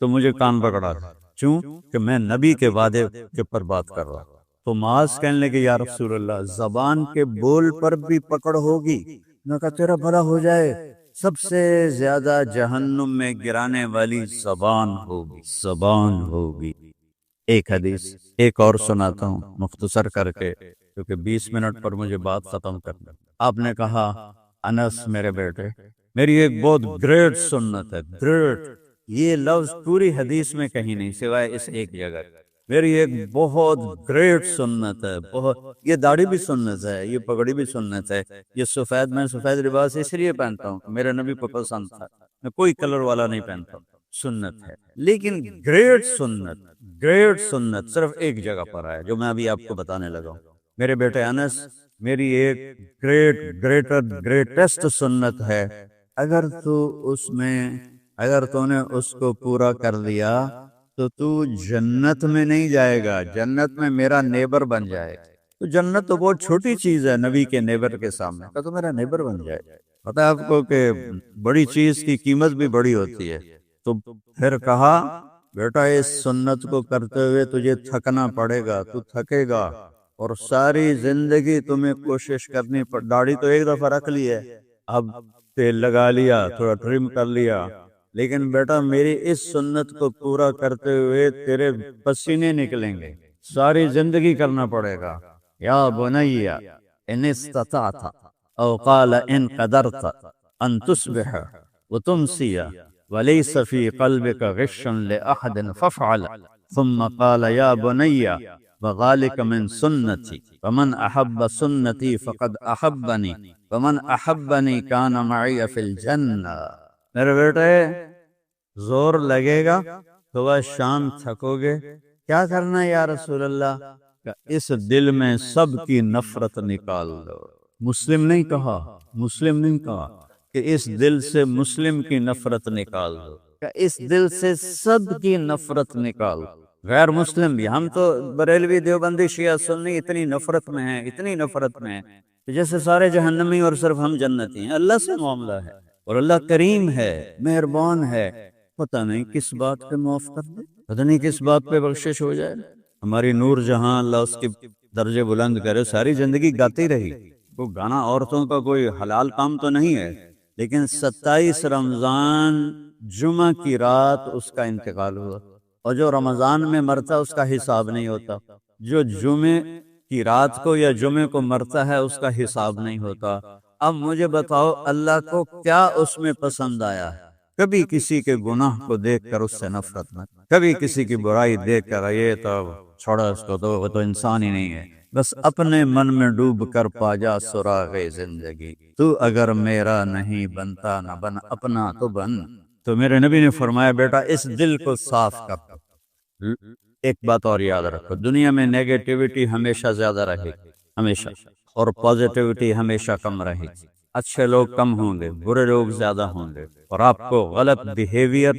تو مجھے کان پکڑا، کیوں کہ میں نبی کے وعدے کے پر بات کر رہا ہوں۔ تو معاذ کہنے لگے یا رسول اللہ، زبان کے بول پر بھی پکڑ ہوگی؟ میں کہا تیرا بھلا ہو جائے، سب سے زیادہ جہنم میں گرانے والی زبان ہوگی، زبان ہوگی۔ ایک حدیث ایک اور سناتا ہوں مختصر کر کے، کیونکہ 20 منٹ پر مجھے بات ختم کرنا۔ آپ نے کہا انس میرے بیٹے، میری ایک بہت گریٹ سنت ہے، گریٹ، یہ لفظ پوری حدیث میں کہیں نہیں سوائے اس ایک جگہ، میری ایک بہت گریٹ سنت ہے، بہت، یہ داڑھی بھی سنت ہے، یہ پگڑی بھی سنت ہے، یہ سفید، میں سفید لباس اس لیے پہنتا ہوں کہ میرے نبی کو پسند تھا، میں کوئی کلر والا نہیں پہنتا ہوں، سنت ہے، لیکن گریٹ سنت، گریٹ سنت صرف ایک جگہ پر ہے جو میں ابھی آپ کو بتانے لگا ہوں۔ میرے بیٹے انس، میری ایک گریٹسٹ سنت ہے، اگر تو نے اس کو پورا کر لیا تو جنت میں نہیں جائے گا، جنت میں میرا نیبر بن جائے گا۔ تو جنت تو بہت چھوٹی چیز ہے نبی کے نیبر کے سامنے، تو میرا نیبر بن جائے گا۔ پتہ ہے آپ کو کہ بڑی چیز کی قیمت بھی بڑی ہوتی ہے۔ تو پھر کہا بیٹا اس سنت کو کرتے ہوئے تجھے تھکنا پڑے گا، تو تھکے گا، اور ساری زندگی تمہیں کوشش کرنی پڑ، داڑھی تو ایک دفعہ رکھ لی ہے، اب تیل لگا لیا، تھوڑا ٹرم کر لیا، لیکن بیٹا میری اس سنت کو پورا کرتے ہوئے تیرے پسینے نکلیں گے، ساری زندگی کرنا پڑے گا۔ یا بنی ان استطعت او قال ان قدرت ان تصبح وتمسی وليس في قلبك غش لأحد فافعل، ثم قال يا بني وذلك من سنتي فمن أحب سنتي فقد أحبني ومن أحبني كان معي في الجنة۔ میرے بیٹے زور لگے گا صبح شام تھکو گے، کیا کرنا ہے یا رسول اللہ؟ کہ اس دل میں سب کی نفرت نکال دو۔ مسلم نہیں کہا، مسلم نہیں کہا، کہ اس دل سے مسلم کی نفرت نکال دو، کہ اس دل سے سب کی نفرت نکال دو، غیر مسلم بھی۔ ہم تو بریلوی دیوبندی شیعہ سنی اتنی نفرت میں ہیں، اتنی نفرت میں ہیں جیسے سارے جہنمی اور صرف ہم جنتی ہیں۔ اللہ سے معاملہ ہے اور اللہ کریم ہے، مہربان ہے، پتہ نہیں کس بات پہ معاف کر دے، پتہ نہیں کس بات پہ بخشش ہو جائے۔ ہماری نور جہاں، اللہ اس کی درجے بلند کرے، ساری زندگی گاتی رہی۔ وہ گانا عورتوں کا کوئی حلال کام تو نہیں ہے، لیکن 27 رمضان جمعہ کی رات اس کا انتقال ہوا، اور جو رمضان میں مرتا اس کا حساب نہیں ہوتا، جو جمعے کی رات کو یا جمعے کو مرتا ہے اس کا حساب نہیں ہوتا۔ اب مجھے بتاؤ اللہ کو کیا اس میں پسند آیا ہے؟ کبھی کسی کے گناہ کو دیکھ کر اس سے نفرت نہ، کبھی کسی کی برائی دیکھ کر یہ تو چھوڑا اس کو، تو وہ تو انسان ہی نہیں ہے، بس اپنے من میں ڈوب کر پا جا سراغ زندگی، تو اگر میرا نہیں بنتا نہ بن اپنا تو بن۔ تو میرے نبی نے فرمایا بیٹا اس دل کو صاف کر۔ ایک بات اور یاد رکھو، دنیا میں نیگیٹیوٹی ہمیشہ زیادہ رہے گی، ہمیشہ، اور پازیٹیوٹی ہمیشہ کم رہے گی۔ اچھے لوگ کم ہوں گے، برے لوگ زیادہ ہوں گے، اور آپ کو غلط بیہیویئر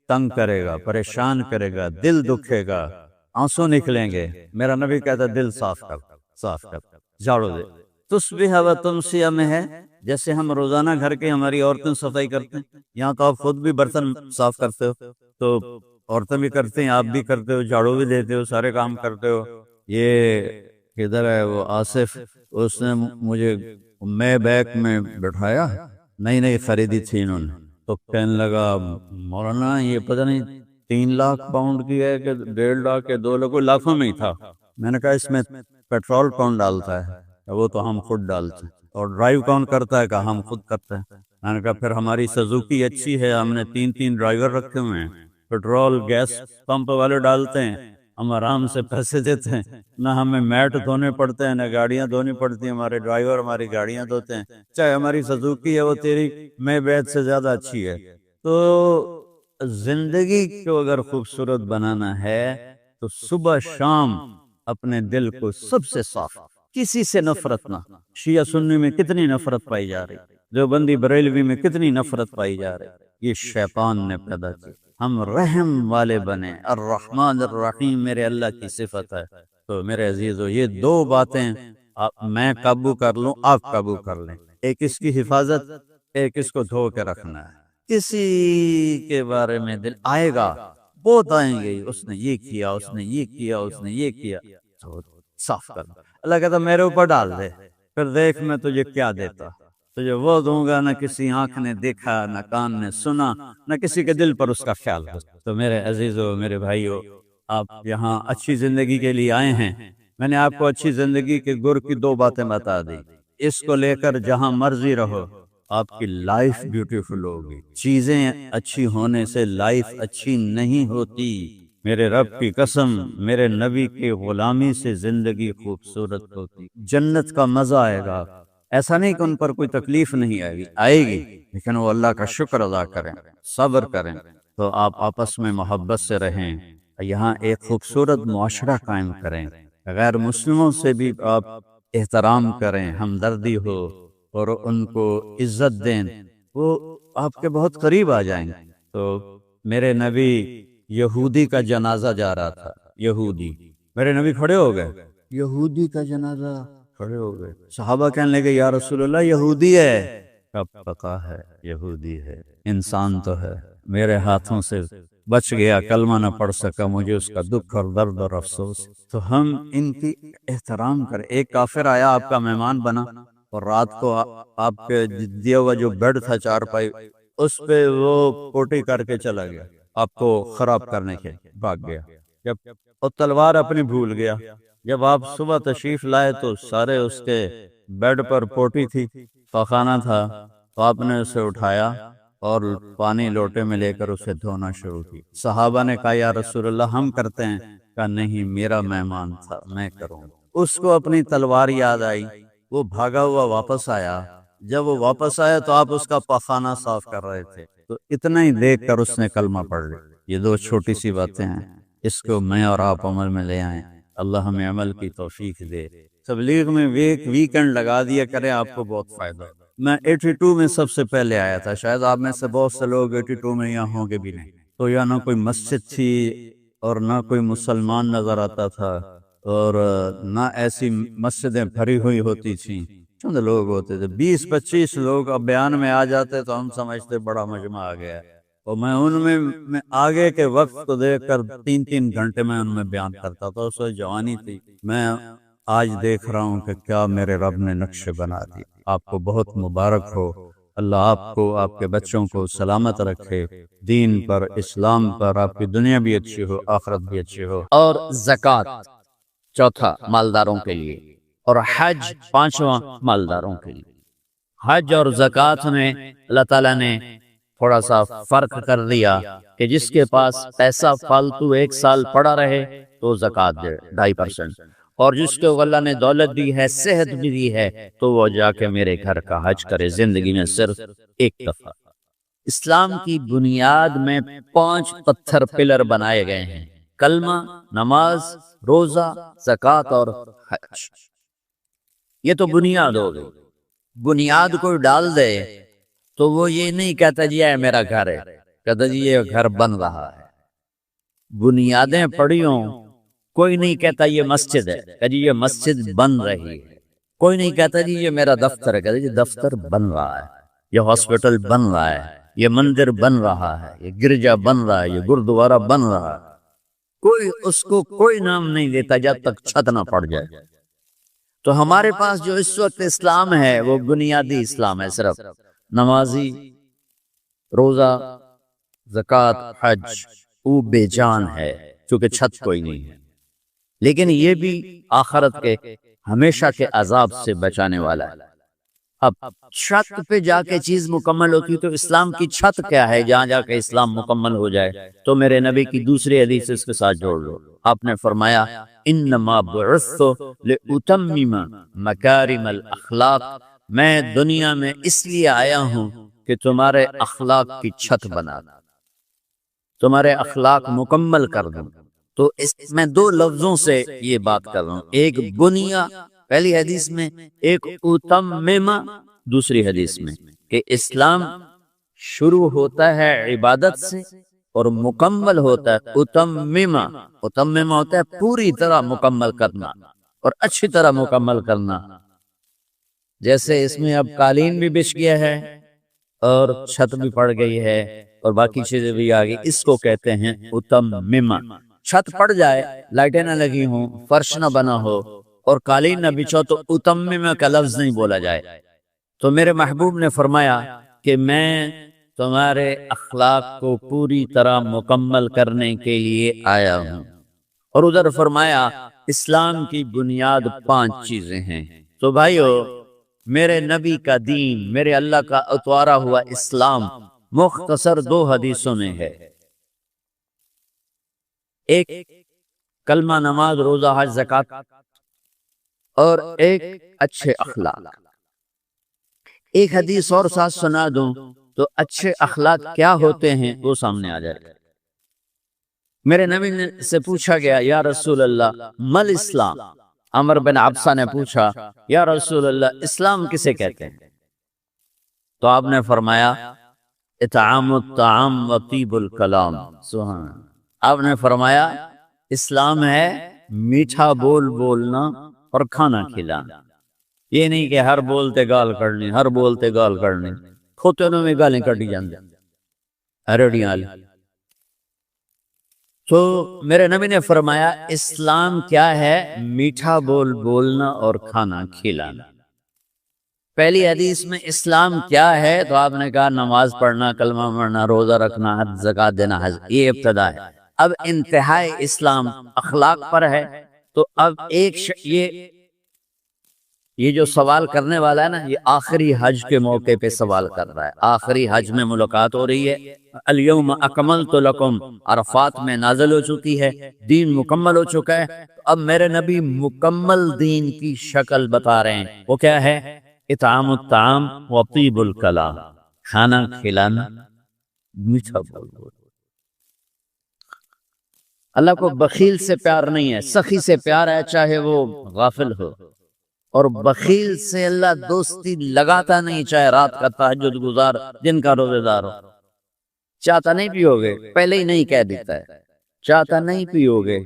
تنگ کرے گا، پریشان کرے گا، دل دکھے گا، آنسو نکلیں گے۔ میرا نبی کہتا دل صاف کر، صاف کر، جھاڑو دے۔ تصبح و تمسی میں ہے جیسے ہم روزانہ گھر کے ہماری عورتیں صفائی کرتے ہیں، یہاں تو آپ خود بھی برتن صاف کرتے ہو، تو عورتیں بھی کرتے ہیں، آپ بھی کرتے ہو، جھاڑو بھی دیتے ہو، سارے کام کرتے ہو۔ یہ کدھر ہے وہ آصف، اس نے مجھے میں بیک میں بٹھایا، نئی نئی خریدی تھی انہوں نے، تو کہنے لگا مولانا یہ پتہ نہیں 3 لاکھ پاؤنڈ کی ہے کہ 1.5 لاکھ کے 2 لاکھ، لاکھوں میں ہی تھا۔ میں نے کہا اس میں پیٹرول کون ڈالتا ہے؟ وہ تو ہم خود ڈالتے ہیں۔ اور ڈرائیو کون کرتا ہے؟ کہ ہم خود کرتے ہیں۔ میں نے کہا پھر ہماری سزوکی اچھی ہے، ہم نے 3 ڈرائیور رکھے ہوئے ہیں، پیٹرول گیس پمپ والے ڈالتے ہیں، ہم آرام سے پیسے دیتے ہیں، نہ ہمیں میٹ دھونے پڑتے ہیں، نہ گاڑیاں دھونی پڑتی ہیں، ہمارے ڈرائیور ہماری گاڑیاں دھوتے ہیں، چاہے ہماری سزوکی ہے وہ تیری میں بیت سے زیادہ اچھی ہے۔ تو زندگی کو اگر خوبصورت بنانا ہے تو صبح شام اپنے دل کو سب سے صاف، کسی سے نفرت نہ۔ شیعہ سنی میں کتنی نفرت پائی جا رہی، دیوبندی بریلوی میں کتنی نفرت پائی جا رہی، یہ شیطان نے پیدا کی۔ ہم رحم والے بنے، الرحمن الرحیم میرے اللہ کی صفت ہے۔ تو میرے عزیزو یہ 2 باتیں میں قابو کر لوں، آپ قابو کر لیں، ایک اس کی حفاظت، ایک اس کو دھو کے رکھنا ہے۔ کسی کے بارے میں دل آئے گا، بہت آئیں گے، اس نے یہ کیا، اس نے یہ کیا، اس نے یہ کیا، تو صاف کر۔ اللہ کہتا میرے اوپر ڈال دے، پھر دیکھ میں تجھے کیا دیتا، تجھے وہ دوں گا نہ کسی آنکھ نے دیکھا، نہ کان نے سنا، نہ کسی کے دل پر اس کا خیال ہو۔ تو میرے عزیزو، میرے بھائیو، آپ یہاں اچھی زندگی کے لیے آئے ہیں۔ میں نے آپ کو اچھی زندگی کے گر کی 2 باتیں بتا دی، اس کو لے کر جہاں مرضی رہو، آپ کی لائف بیوٹیفل ہوگی۔ چیزیں اچھی ہونے سے لائف اچھی نہیں ہوتی، میرے رب کی قسم، میرے نبی کی غلامی سے زندگی خوبصورت ہوتی، جنت کا مزہ آئے گا۔ ایسا نہیں کہ ان پر کوئی تکلیف نہیں آئے گی، آئے گی، لیکن وہ اللہ کا شکر ادا کریں، صبر کریں۔ تو آپ آپس میں محبت سے رہیں، یہاں ایک خوبصورت معاشرہ قائم کریں، غیر مسلموں سے بھی آپ احترام کریں، ہمدردی ہو اور ان کو عزت دیں، وہ آپ کے بہت قریب آ جائیں گے۔ تو میرے نبی یہودی کا جنازہ جا رہا تھا، یہودی، میرے نبی کھڑے ہو گئے، یہودی کا جنازہ، کھڑے ہو گئے۔ صحابہ کہنے لگے یا رسول اللہ یہودی ہے، کب پتا ہے یہودی ہے، انسان تو ہے، میرے ہاتھوں سے بچ گیا، کلمہ نہ پڑھ سکا، مجھے اس کا دکھ اور درد اور افسوس۔ تو ہم ان کی احترام کریں۔ ایک کافر آیا، آپ کا مہمان بنا، اور رات کو آپ کے دیا ہوا جو بیڈ تھا، چارپائی، اس پہ وہ پوٹی کر کے چلا گیا، آپ کو خراب کرنے کے بھاگ گیا، جب وہ تلوار اپنی بھول گیا۔ جب آپ صبح تشریف لائے تو سارے اس کے بیڈ پر پوٹی تھی، پخانہ تھا، تو آپ نے اسے اٹھایا اور پانی لوٹے میں لے کر اسے دھونا شروع کی۔ صحابہ نے کہا یا رسول اللہ ہم کرتے ہیں، کہا نہیں میرا مہمان تھا، میں کروں۔ اس کو اپنی تلوار یاد آئی، وہ بھاگا ہوا واپس آیا۔ جب وہ واپس آیا تو آپ اس کا پخانہ صاف کر رہے تھے، تو اتنا ہی دیکھ کر اس نے کلمہ پڑھ لیا۔ یہ 2 چھوٹی سی باتیں ہیں، اس کو میں اور آپ عمل میں لے آئیں، اللہ ہمیں عمل کی توفیق دے۔ تبلیغ میں ویکنڈ لگا دیا کریں، آپ کو بہت فائدہ۔ میں 82 میں سب سے پہلے آیا تھا، شاید آپ میں سے بہت سے لوگ 82 میں یہاں ہوں گے بھی نہیں۔ تو یہاں نہ کوئی مسجد تھی اور نہ کوئی مسلمان نظر آتا تھا، اور نہ ایسی مسجدیں بھری ہوئی ہوتی تھیں، چند لوگ ہوتے تھے، 20-25 لوگ اب بیان میں آ جاتے تو ہم سمجھتے بڑا مجمع آ گیا، اور میں ان میں آگے کے وقت کو دیکھ کر 3 گھنٹے میں ان میں بیان کرتا تھا۔ اس وقت جوانی تھی۔ میں آج دیکھ رہا ہوں کہ کیا میرے رب نے نقشے بنا دی۔ آپ کو بہت مبارک ہو، اللہ آپ کو، آپ کے بچوں کو سلامت رکھے، دین پر، اسلام پر، آپ کی دنیا بھی اچھی ہو، آخرت بھی اچھی ہو۔ اور زکوٰۃ 4 مالداروں کے لیے، اور حج 5واں مالداروں کے لیے۔ حج اور زکوٰۃ میں اللہ تعالیٰ نے تھوڑا سا فرق کر دیا کہ جس کے پاس پیسہ فالتو 1 سال پڑا رہے تو زکوٰۃ دے 2.5%، اور جس کو اللہ نے دولت دی ہے، صحت بھی دی ہے، تو وہ جا کے میرے گھر کا حج کرے زندگی میں صرف 1 دفعہ۔ اسلام کی بنیاد میں 5 پتھر پلر بنائے گئے ہیں: کلمہ، نماز، روزہ، زکوٰۃ اور حج۔ یہ تو بنیاد ہو گئی۔ بنیاد کوئی ڈال دے تو وہ یہ نہیں کہتا جی یہ میرا گھر ہے، کہتا جی یہ گھر بن رہا ہے۔ بنیادیں پڑی ہوں، کوئی نہیں کہتا یہ مسجد ہے، کہتا جی یہ مسجد بن رہی ہے۔ کوئی نہیں کہتا جی یہ میرا دفتر ہے، کہتا جی دفتر بن رہا ہے، یہ ہاسپٹل بن رہا ہے، یہ مندر بن رہا ہے، یہ گرجا بن رہا ہے، یہ گردوارہ بن رہا ہے۔ کوئی اس کو کوئی نام نہیں دیتا جب تک چھت نہ پڑ جائے۔ تو ہمارے پاس جو اس وقت اسلام ہے وہ بنیادی اسلام ہے، صرف نمازی، روزہ، زکوٰۃ، حج۔ وہ بے جان ہے چونکہ چھت کوئی نہیں ہے، لیکن یہ بھی آخرت کے ہمیشہ کے عذاب سے بچانے والا ہے۔ اب چھت پہ جا کے چیز مکمل ہوتی تو اسلام کی چھت کیا ہے جہاں جا کے اسلام مکمل ہو جائے؟ تو میرے نبی کی دوسری حدیث اس کے ساتھ جوڑ لو، آپ نے فرمایا انما بعثت لاتمم مکارم الاخلاق، میں دنیا میں اس لیے آیا ہوں کہ تمہارے اخلاق کی چھت بنا دوں، تمہارے اخلاق مکمل کر دوں۔ تو اس میں دو لفظوں سے یہ بات کر رہا ہوں، ایک بنیا پہلی حدیث میں، ایک اتمم دوسری حدیث میں، کہ اسلام شروع ہوتا ہے عبادت سے اور مکمل ہوتا ہے اتمم ہوتا ہے پوری طرح مکمل کرنا اور اچھی طرح مکمل کرنا۔ جیسے اس میں اب قالین بھی بچھ گیا ہے اور چھت بھی پڑ گئی ہے اور باقی چیزیں بھی آ گئی، اس کو کہتے ہیں اتمم۔ چھت پڑ جائے، لائٹیں نہ لگی ہوں، فرش نہ بنا ہو اور قالین نہ بچھو تو اتمم کا لفظ نہیں بولا جائے۔ تو میرے محبوب نے فرمایا کہ میں تمہارے اخلاق کو پوری طرح مکمل کرنے کے لیے آیا ہوں، اور ادھر فرمایا اسلام کی بنیاد 5 چیزیں ہیں۔ تو بھائیو، میرے نبی کا دین، میرے اللہ کا اتوارا ہوا اسلام مختصر 2 حدیثوں میں ہے، ایک کلمہ، نماز، روزہ، حج، زکات، اور ایک اچھے اخلاق۔ ایک حدیث اور ساتھ سنا دوں تو اچھے اخلاق کیا ہوتے ہیں وہ سامنے آ جائے گا۔ میرے نبی سے پوچھا گیا یا رسول اللہ مل اسلام، عمر بن عبسہ نے پوچھا یا رسول اللہ اسلام کسے کہتے ہیں؟ تو آپ نے فرمایا اطعام الطعام و طیب الکلام، سبحان اللہ۔ آپ نے فرمایا اسلام ہے میٹھا بول بولنا اور کھانا کھلانا، یہ نہیں کہ ہر بولتے گال کرنی، ہر بولتے گال کرنی، کھوتےوں میں گالیں کٹی جاندے ارڑیاں۔ تو میرے نبی نے فرمایا اسلام کیا ہے؟ میٹھا بول بولنا اور کھانا کھلانا۔ پہلی حدیث میں اسلام کیا ہے تو آپ نے کہا نماز پڑھنا، کلمہ پڑھنا، روزہ رکھنا، حج، زکات دینا، حج، یہ ابتدا ہے۔ اب انتہائی اسلام اخلاق پر ہے۔ تو اب یہ جو سوال کرنے والا ہے نا، یہ آخری حج کے موقع پہ سوال کر رہا ہے، آخری حج میں ملاقات ہو رہی ہے۔ الیوم اکملت لکم عرفات میں نازل ہو چکی ہے، دین مکمل ہو چکا ہے۔ اب میرے نبی مکمل دین کی شکل بتا رہے ہیں، وہ کیا ہے؟ اطعام الطعام و طیب الکلام، کھانا کھلانا، میٹھا بول بول۔ اللہ کو بخیل سے پیار نہیں ہے، سخی سے پیار ہے، چاہے وہ غافل ہو۔ اور بخیل سے اللہ دوستی لگاتا نہیں، چاہے رات کا تہجد گزار، دن کا روزے دار ہو۔ چاہتا نہیں پیو گے، پہلے ہی نہیں کہہ دیتا ہے، چاہتا نہیں پیو گے،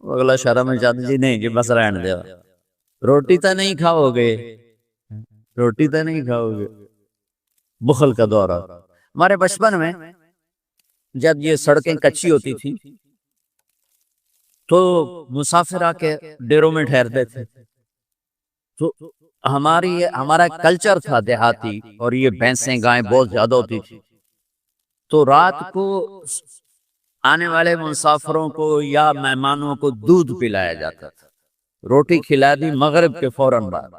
اگلا شرم میں چاہتا جی نہیں جی بس رہن دے، روٹی تا نہیں کھاؤ گے، روٹی تا نہیں کھاؤ گے، بخل کا دورہ۔ ہمارے بچپن میں جب یہ سڑکیں کچی ہوتی تھی تو مسافر آ کے ڈیروں میں ٹھہرتے تھے، تو ہمارا کلچر تھا دیہاتی، اور یہ بھینسیں گائیں بہت زیادہ ہوتی تھی، تو رات کو آنے والے مسافروں کو یا مہمانوں کو دودھ پلایا جاتا تھا، روٹی کھلا دی مغرب کے فوراً بعد،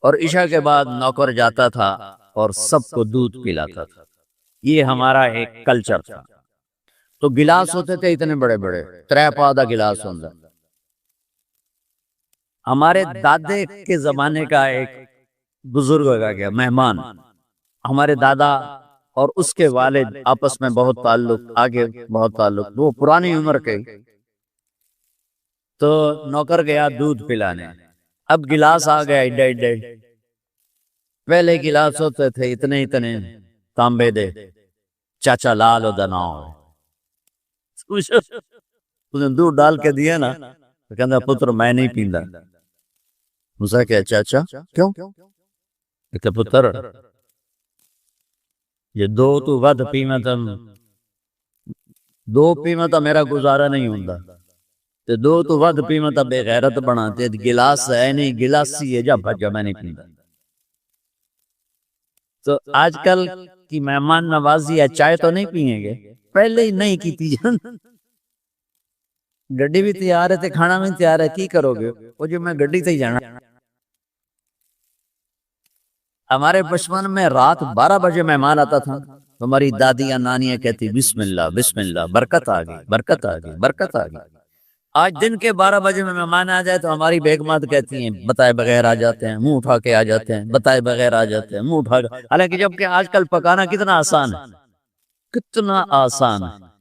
اور عشاء کے بعد نوکر جاتا تھا اور سب کو دودھ پلاتا تھا۔ یہ ہمارا ایک کلچر تھا۔ تو گلاس ہوتے تھے اتنے بڑے بڑے، 3 گلاس ہوتا۔ ہمارے دادے کے زمانے کا ایک بزرگ ہوگا گیا مہمان، ہمارے دادا اور اس کے والد آپس میں بہت تعلق، آگے بہت تعلق، وہ پرانی عمر کے، تو نوکر گیا دودھ پلانے، اب گلاس آ گیا ایڈے ایڈے، پہلے گلاس ہوتے تھے اتنے اتنے تانبے دے، چاچا لال دناؤ، اس نے دودھ ڈال کے دیا نا، تو کہتا پتر میں نہیں پیندا۔ موسیٰ کہا چاچا کیوں؟ کہتا پتر یہ 2 تو ود پیمتا میرا گزارا نہیں ہوندا، تے 2 تو ود پیمتا بے غیرت بنا، تے گلاس ہے نہیں، گلاسی ہے، جا بھجا میں نہیں پیندا۔ تو آج کل کی مہمان نوازی ہے، چائے تو نہیں پئیں گے، پہلے ہی نہیں کی تھی، گڈی بھی تیار ہے تے کھانا بھی تیار ہے، کی کرو گے؟ وہ جو میں گڈی تے ہی جانا۔ ہمارے بچپن میں رات 12 بجے مہمان آتا تھا، ہماری دادیاں نانیاں کہتی بسم اللہ بسم اللہ، برکت آ گئی برکت آ گئی برکت آ گئی۔ آج دن کے 12 بجے میں مہمان آ جائے تو ہماری بیگمات کہتی ہیں بتائے بغیر آ جاتے ہیں، منہ اٹھا کے آ جاتے ہیں، بتائے بغیر آ جاتے ہیں، منہ اٹھا کے۔ حالانکہ جب کہ آج کل پکانا کتنا آسان ہے، کتنا آسان ہے۔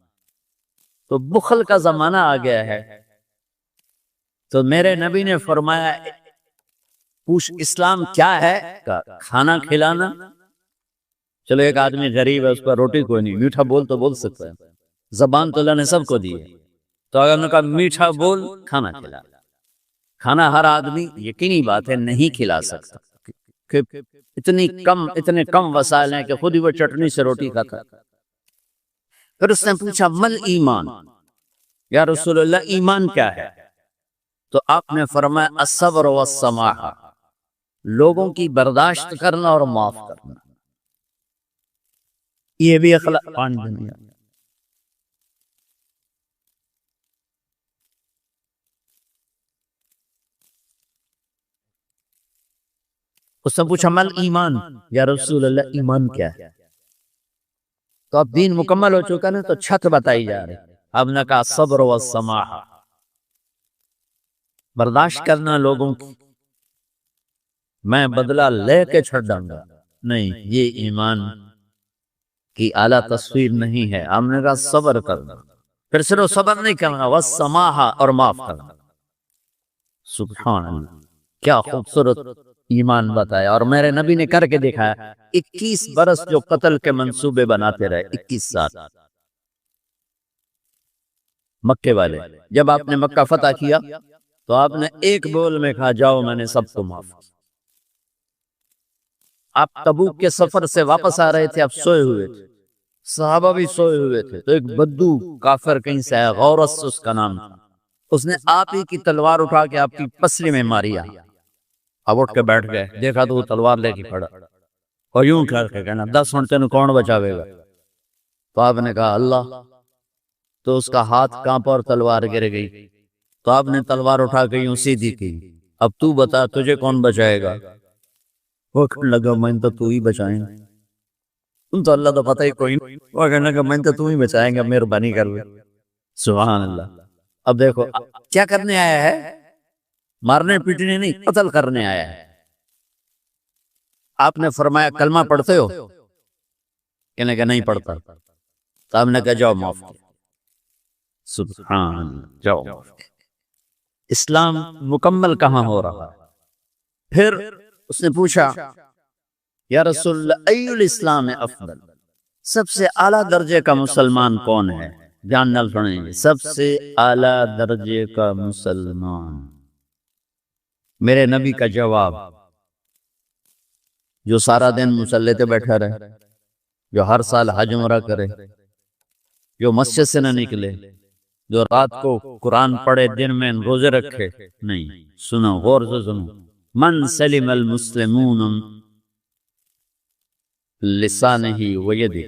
تو بخل کا زمانہ آ گیا ہے۔ تو میرے نبی نے فرمایا پوچھ اسلام کیا ہے؟ کھانا کھلانا۔ چلو ایک آدمی غریب ہے، اس پر روٹی کوئی نہیں، میٹھا بول تو بول سکتا ہے، زبان تو اللہ نے سب کو دی ہے، تو اگر انہوں نے کہا میٹھا بول کھانا کھلا۔ کھانا ہر آدمی یقینی بات ہے نہیں کھلا سکتا، کہ اتنے کم وسائل ہیں کہ خود ہی وہ چٹنی سے روٹی کھاتا۔ پھر اس نے پوچھا مل ایمان، یا رسول اللہ ایمان کیا ہے؟ تو آپ نے فرمایا الصبر والسماحہ، لوگوں کی برداشت کرنا اور معاف کرنا۔ یہ بھی اخلاق دنیا۔ اس نے پوچھا مل ایمان، یا رسول اللہ ایمان کیا ہے؟ تو اب دین مکمل ہو چکا نا، تو چھت بتائی جا رہی۔ اب نے کہا صبر والسماحہ، برداشت کرنا لوگوں کی، میں بدلہ لے کے چھڑ دوں گا نہیں، یہ ایمان کی اعلیٰ تصویر نہیں ہے۔ ہم نے کہا صبر کرنا، پھر صرف صبر نہیں کرنا، والسماحہ، اور معاف کرنا۔ سبحان اللہ، کیا خوبصورت ایمان بتایا۔ اور میرے نبی نے کر کے دکھایا۔ 21 برس جو قتل کے منصوبے بناتے رہے، 21 سال مکے والے، جب آپ نے مکہ فتح کیا تو آپ نے ایک بول میں کہا جاؤ میں نے سب کو معاف کیا۔ آپ تبوک کے سفر سے واپس آ رہے تھے، آپ سوئے ہوئے تھے، صحابہ بھی سوئے ہوئے تھے، تو ایک بدو کافر کہیں سے آیا، غورس اس کا نام تھا، اس نے آپ ہی کی تلوار اٹھا کے آپ کی پسلی میں ماری۔ اب اٹھ کے بیٹھ گئے، دیکھا تو وہ تلوار لے کے کھڑا، اور یوں کر کے کہنا 10 منٹ تینوں کون بچاوے گا؟ تو آپ نے کہا اللہ۔ تو اس کا ہاتھ کانپا اور تلوار گر گئی۔ تو آپ نے تلوار اٹھا کے یوں سیدھی کی، اب تو بتا تجھے کون بچائے گا؟ وہ کہنے لگا میں تو ہی بچائیں گا۔ تم تو اللہ تو پتہ ہی کوئی نہیں۔ وہ کہنے لگا میں تو ہی بچائیں گا، مہربانی کر لے۔ سبحان اللہ۔ اب دیکھو کیا کرنے آیا ہے، مارنے پیٹنے نہیں، قتل کرنے آیا ہے۔ آپ نے فرمایا کلمہ پڑھتے ہو؟ کہنے کہ نہیں پڑھتا۔ تو آپ نے کہا جاؤ معاف کیا۔ سبحان اللہ، جاؤ معاف کیا۔ اسلام مکمل کہاں ہو رہا ہے؟ پھر اس نے پوچھا یا رسول اللہ ای الاسلام افضل، سب سے اعلیٰ درجے کا مسلمان کون ہے؟ دھیان نال سنیں، سب سے اعلیٰ درجے کا مسلمان۔ میرے نبی کا جواب، جو سارا دن مصلی پہ بیٹھا رہے، جو ہر سال حج عمرہ کرے، جو مسجد سے نہ نکلے، جو رات کو قرآن پڑھے، دن میں روزے رکھے۔ نہیں، سنو غور سے سنو، من سلم المسلمون لسانہ ویدہ،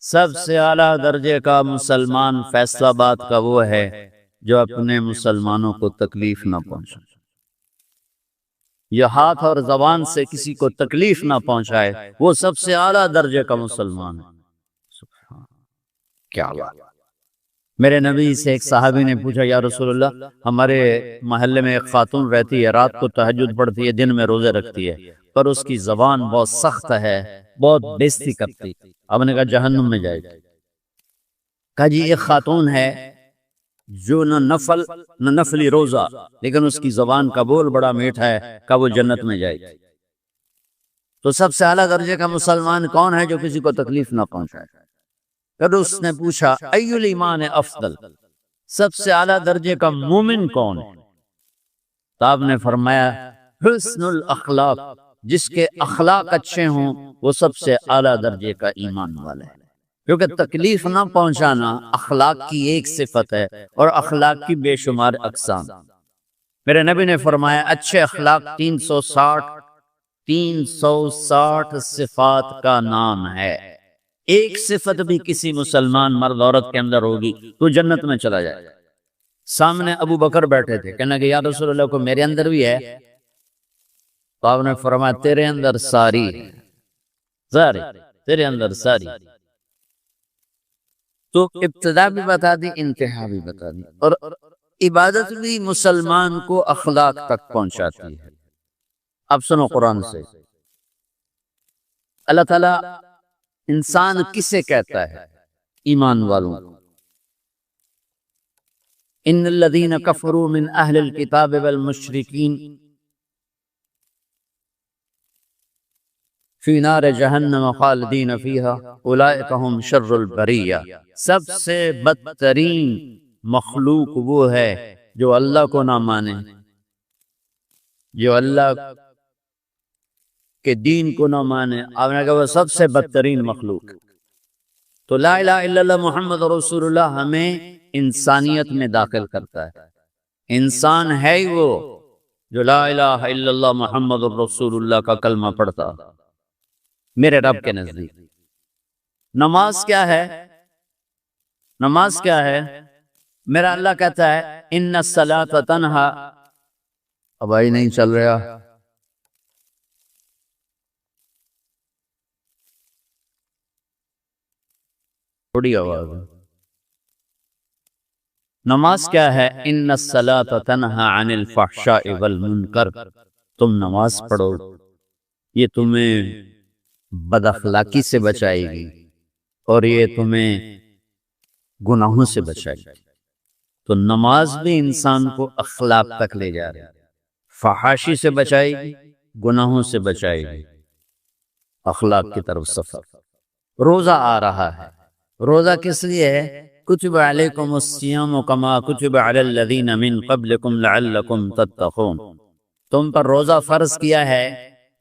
سب سے اعلیٰ درجے کا مسلمان فیصلہ بات کا وہ ہے جو اپنے مسلمانوں کو تکلیف نہ پہنچائے، یہ ہاتھ اور زبان سے کسی کو تکلیف نہ پہنچائے، وہ سب سے اعلیٰ درجے کا مسلمان ہے۔ کیا بات۔ میرے نبی سے ایک صحابی نے پوچھا یا رسول اللہ ہمارے محلے میں ایک خاتون رہتی ہے، رات کو تہجد پڑھتی ہے، دن میں روزے رکھتی ہے، پر اس کی زبان بہت سخت ہے، بہت بےزتی کرتی۔ اب نے کہا جہنم میں جائے گی۔ کہا جی ایک خاتون ہے جو نہ نفلی روزہ، لیکن اس کی زبان کا بول بڑا میٹھا ہے، کہ وہ جنت میں جائے گی۔ تو سب سے اعلیٰ درجے کا مسلمان کون ہے جو کسی کو تکلیف نہ پہنچائے؟ پھر اس نے پوچھا ای الایمان افضل، سب سے اعلیٰ درجے کا مومن کون ہے؟ تو آپ نے فرمایا حسن الاخلاق، جس کے اخلاق اچھے ہوں وہ سب سے اعلیٰ درجے کا ایمان والا ہے، کیونکہ تکلیف نہ پہنچانا اخلاق کی ایک صفت ہے، اور اخلاق کی بے شمار اقسام۔ میرے نبی نے فرمایا اچھے اخلاق 360 صفات کا نام ہے، ایک صفت بھی کسی مسلمان مرد عورت کے اندر ہوگی تو جنت میں چلا جائے گا۔ سامنے ابو بکر بیٹھے تھے، کہنے کہ یا رسول اللہ کو میرے اندر بھی ہے، تو آپ نے فرمایا تیرے اندر ساری ہے، ساری تیرے اندر ساری۔ تو ابتدا بھی بتا دی، انتہا بھی بتا دی، اور عبادت بھی مسلمان کو اخلاق تک پہنچاتی ہے۔ اب سنو قرآن سے، اللہ تعالیٰ انسان کسے کہتا ہے؟ ایمان والوں۔ ان الذین کفروا من اہل الکتاب والمشرکین فی نار جہنم خالدین فیہا اولئک ہم شر البریہ۔ سب سے بدترین مخلوق وہ ہے جو اللہ کو نہ مانے، جو اللہ کہ دین کو نہ مانے، آپ نے کہا وہ سب سے بدترین مخلوق۔ تو لا الہ الا اللہ محمد رسول اللہ ہمیں انسانیت میں داخل کرتا ہے۔ انسان ہے ہی وہ جو لا الہ الا اللہ محمد رسول اللہ کا کلمہ پڑھتا میرے رب کے نزدیک۔ نماز کیا ہے؟ نماز کیا ہے؟ میرا اللہ کہتا ہے ان الصلاۃ تنہا، اب آئی نہیں چل رہا، تھوڑی آواز ہے۔ نماز کیا ہے؟ ان الصلاۃ تنہا عن الفحشاء والمنکر، تم نماز پڑھو، یہ تمہیں بد اخلاقی سے بچائے گی اور یہ تمہیں گناہوں سے بچائے گی۔ تو نماز بھی انسان کو اخلاق تک لے جا رہی ہے، فحاشی سے بچائے گی، گناہوں سے بچائے گی، اخلاق کی طرف سفر۔ روزہ آ رہا ہے، روزہ کس لیے ہے؟ کتب علیکم الصیام کما کتب علی الذین من قبلکم لعلکم تتقون، تم پر روزہ فرض کیا ہے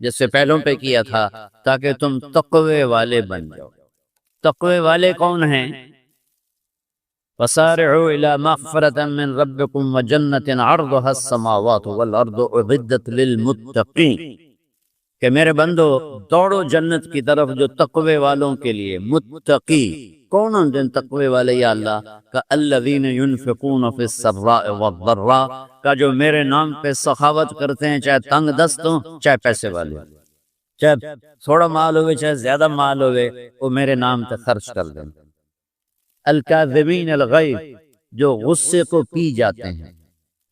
جس سے پہلوں پہ کیا تھا تاکہ تم تقوی والے بن جاؤ۔ تقوی والے کون ہیں؟ وسارعوا الی مغفرۃ من ربکم وجنۃ عرضها السماوات والارض اعدت للمتقین، کہ میرے بندو دوڑو جنت کی طرف جو تقوی والوں کے لیے۔ متقی کون ہیں جن تقوی والے یا اللہ؟ کہ الذین ينفقون فی السراء والضراء، کا جو میرے نام پہ سخاوت کرتے ہیں، چاہے تنگ دست ہوں چاہے پیسے والے ہوں، چاہے تھوڑا مال ہوئے چاہے زیادہ مال ہوئے، وہ میرے نام پہ خرچ کر دیں۔ الکاظمین الغیظ، جو غصے کو پی جاتے ہیں،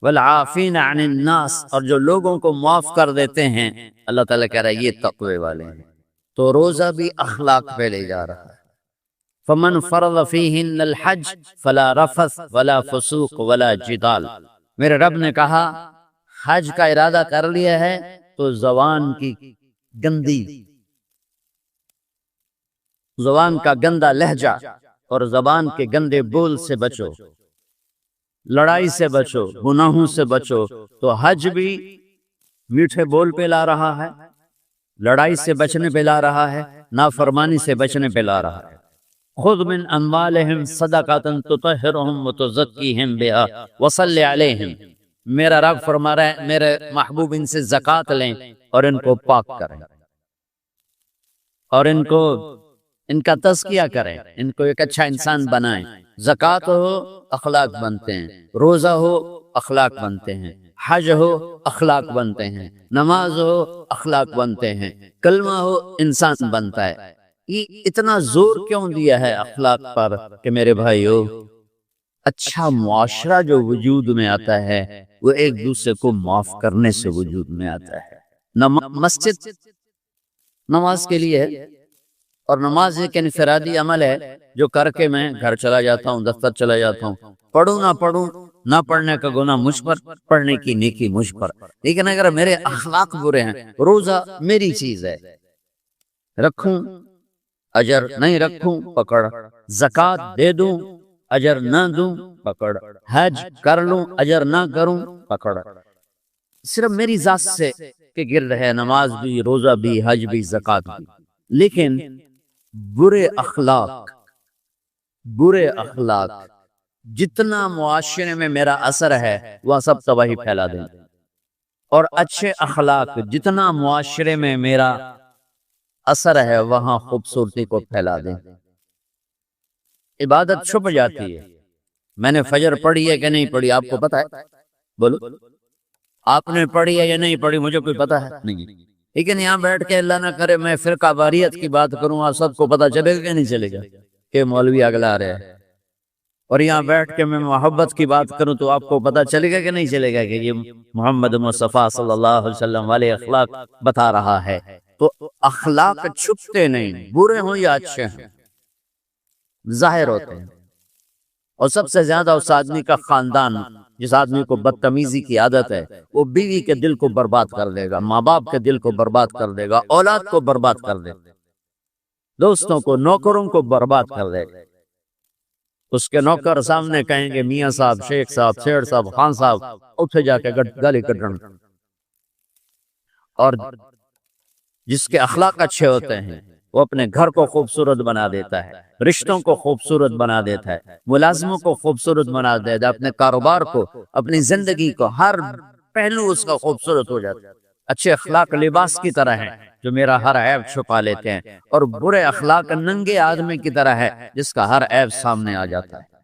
والعافین عن الناس، اور جو لوگوں کو معاف کر دیتے ہیں۔ اللہ تعالیٰ کہہ رہا ہے یہ تقوی والے ہیں۔ تو روزہ بھی اخلاق پہ لے جا رہا ہے۔ فمن فرض فیہن الحج فلا رفث ولا فسوق ولا جدال، میرے رب نے کہا حج کا ارادہ کر لیا ہے تو زبان کی گندی، زبان کا گندا لہجہ اور زبان کے گندے بول سے بچو، لڑائی سے بچو، گناہوں سے بچو۔ تو حج بھی میٹھے بول پہ لا رہا ہے، لڑائی سے بچنے پہ لا رہا ہے، نافرمانی سے بچنے پہ لا رہا ہے۔ خذ من اموالہم صدقۃ تطہرہم وتزکیہم بہا وصلی علیہم، میرا رب فرما رہا ہے میرے محبوب ان سے زکوٰۃ لیں اور ان کو پاک کریں اور ان کا تزکیہ کریں، ان کو ایک اچھا انسان بنائیں۔ زکوٰۃ ہو اخلاق بنتے ہیں، روزہ ہو اخلاق بنتے ہیں، حج ہو اخلاق بنتے ہیں، نماز ہو اخلاق بنتے ہیں، کلمہ ہو انسان بنتا ہے۔ یہ اتنا زور کیوں دیا ہے اخلاق پر کہ میرے بھائیو اچھا معاشرہ جو وجود میں آتا ہے وہ ایک دوسرے کو معاف کرنے سے وجود میں آتا ہے۔ مسجد نماز کے لیے ہے، اور نماز ایک انفرادی عمل ہے جو کر کے میں گھر چلا جاتا ہوں، دفتر چلا جاتا ہوں، پڑھوں نہ پڑھوں، نہ پڑھنے کا گناہ مجھ پر، پڑھنے کی نیکی مجھ پر۔ لیکن اگر میرے اخلاق برے ہیں، روزہ میری چیز ہے، رکھوں اجر، نہیں رکھوں پکڑ، زکوٰۃ دے دوں اجر نہ دوں پکڑ، حج کر لوں اجر نہ کروں پکڑ۔ صرف میری ذات سے کہ گرد ہے نماز بھی، روزہ بھی، حج بھی، زکوٰۃ بھی۔ لیکن برے اخلاق جتنا معاشرے میں میرا اثر ہے وہ سب تباہی پھیلا دیں، اور اچھے اخلاق جتنا معاشرے میں میرا اثر ہے وہاں خوبصورتی کو پھیلا دیں۔ عبادت چھپ جاتی ہے۔ میں نے فجر پڑھی ہے کہ نہیں پڑھی آپ کو پتا ہے؟ بولو، آپ نے پڑھی ہے یا نہیں پڑھی مجھے کوئی پتا ہے نہیں، لیکن یہاں بیٹھ کے اللہ نہ کرے میں فرقہ واریت کی بات کروں، آپ سب کو پتا چلے گا کہ نہیں چلے گا کہ مولوی اگلا رہے ہیں، اور یہاں بیٹھ کے میں محبت کی بات کروں تو آپ کو پتا چلے گا کہ نہیں چلے گا کہ یہ محمد مصطفیٰ صلی اللہ علیہ وسلم والے اخلاق بتا رہا ہے۔ تو اخلاق چھپتے نہیں، برے ہوں یا اچھے ہیں، ظاہر ہوتے ہیں۔ اور سب سے زیادہ اس آدمی کا خاندان، جس آدمی کو بدتمیزی کی عادت ہے، وہ بیوی کے دل کو برباد کر دے گا، ماں باپ کے دل کو برباد کر دے گا، اولاد کو برباد کر دے گا، دوستوں کو، نوکروں کو برباد کر دے گا۔ اس کے نوکر سامنے کہیں گے میاں صاحب، شیخ صاحب، سیڑ صاحب، خان صاحب، اٹھے جا کے گالی کٹن۔ اور جس کے اخلاق اچھے ہوتے ہیں وہ اپنے گھر کو خوبصورت بنا دیتا ہے، رشتوں کو خوبصورت بنا دیتا ہے، ملازموں کو خوبصورت بنا دیتا ہے، اپنے کاروبار کو، اپنی زندگی کو، ہر پہلو اس کا خوبصورت ہو جاتا ہے۔ اچھے اخلاق لباس کی طرح ہیں جو میرا ہر عیب چھپا لیتے ہیں، اور برے اخلاق ننگے آدمی کی طرح ہے جس کا ہر عیب سامنے آ جاتا ہے۔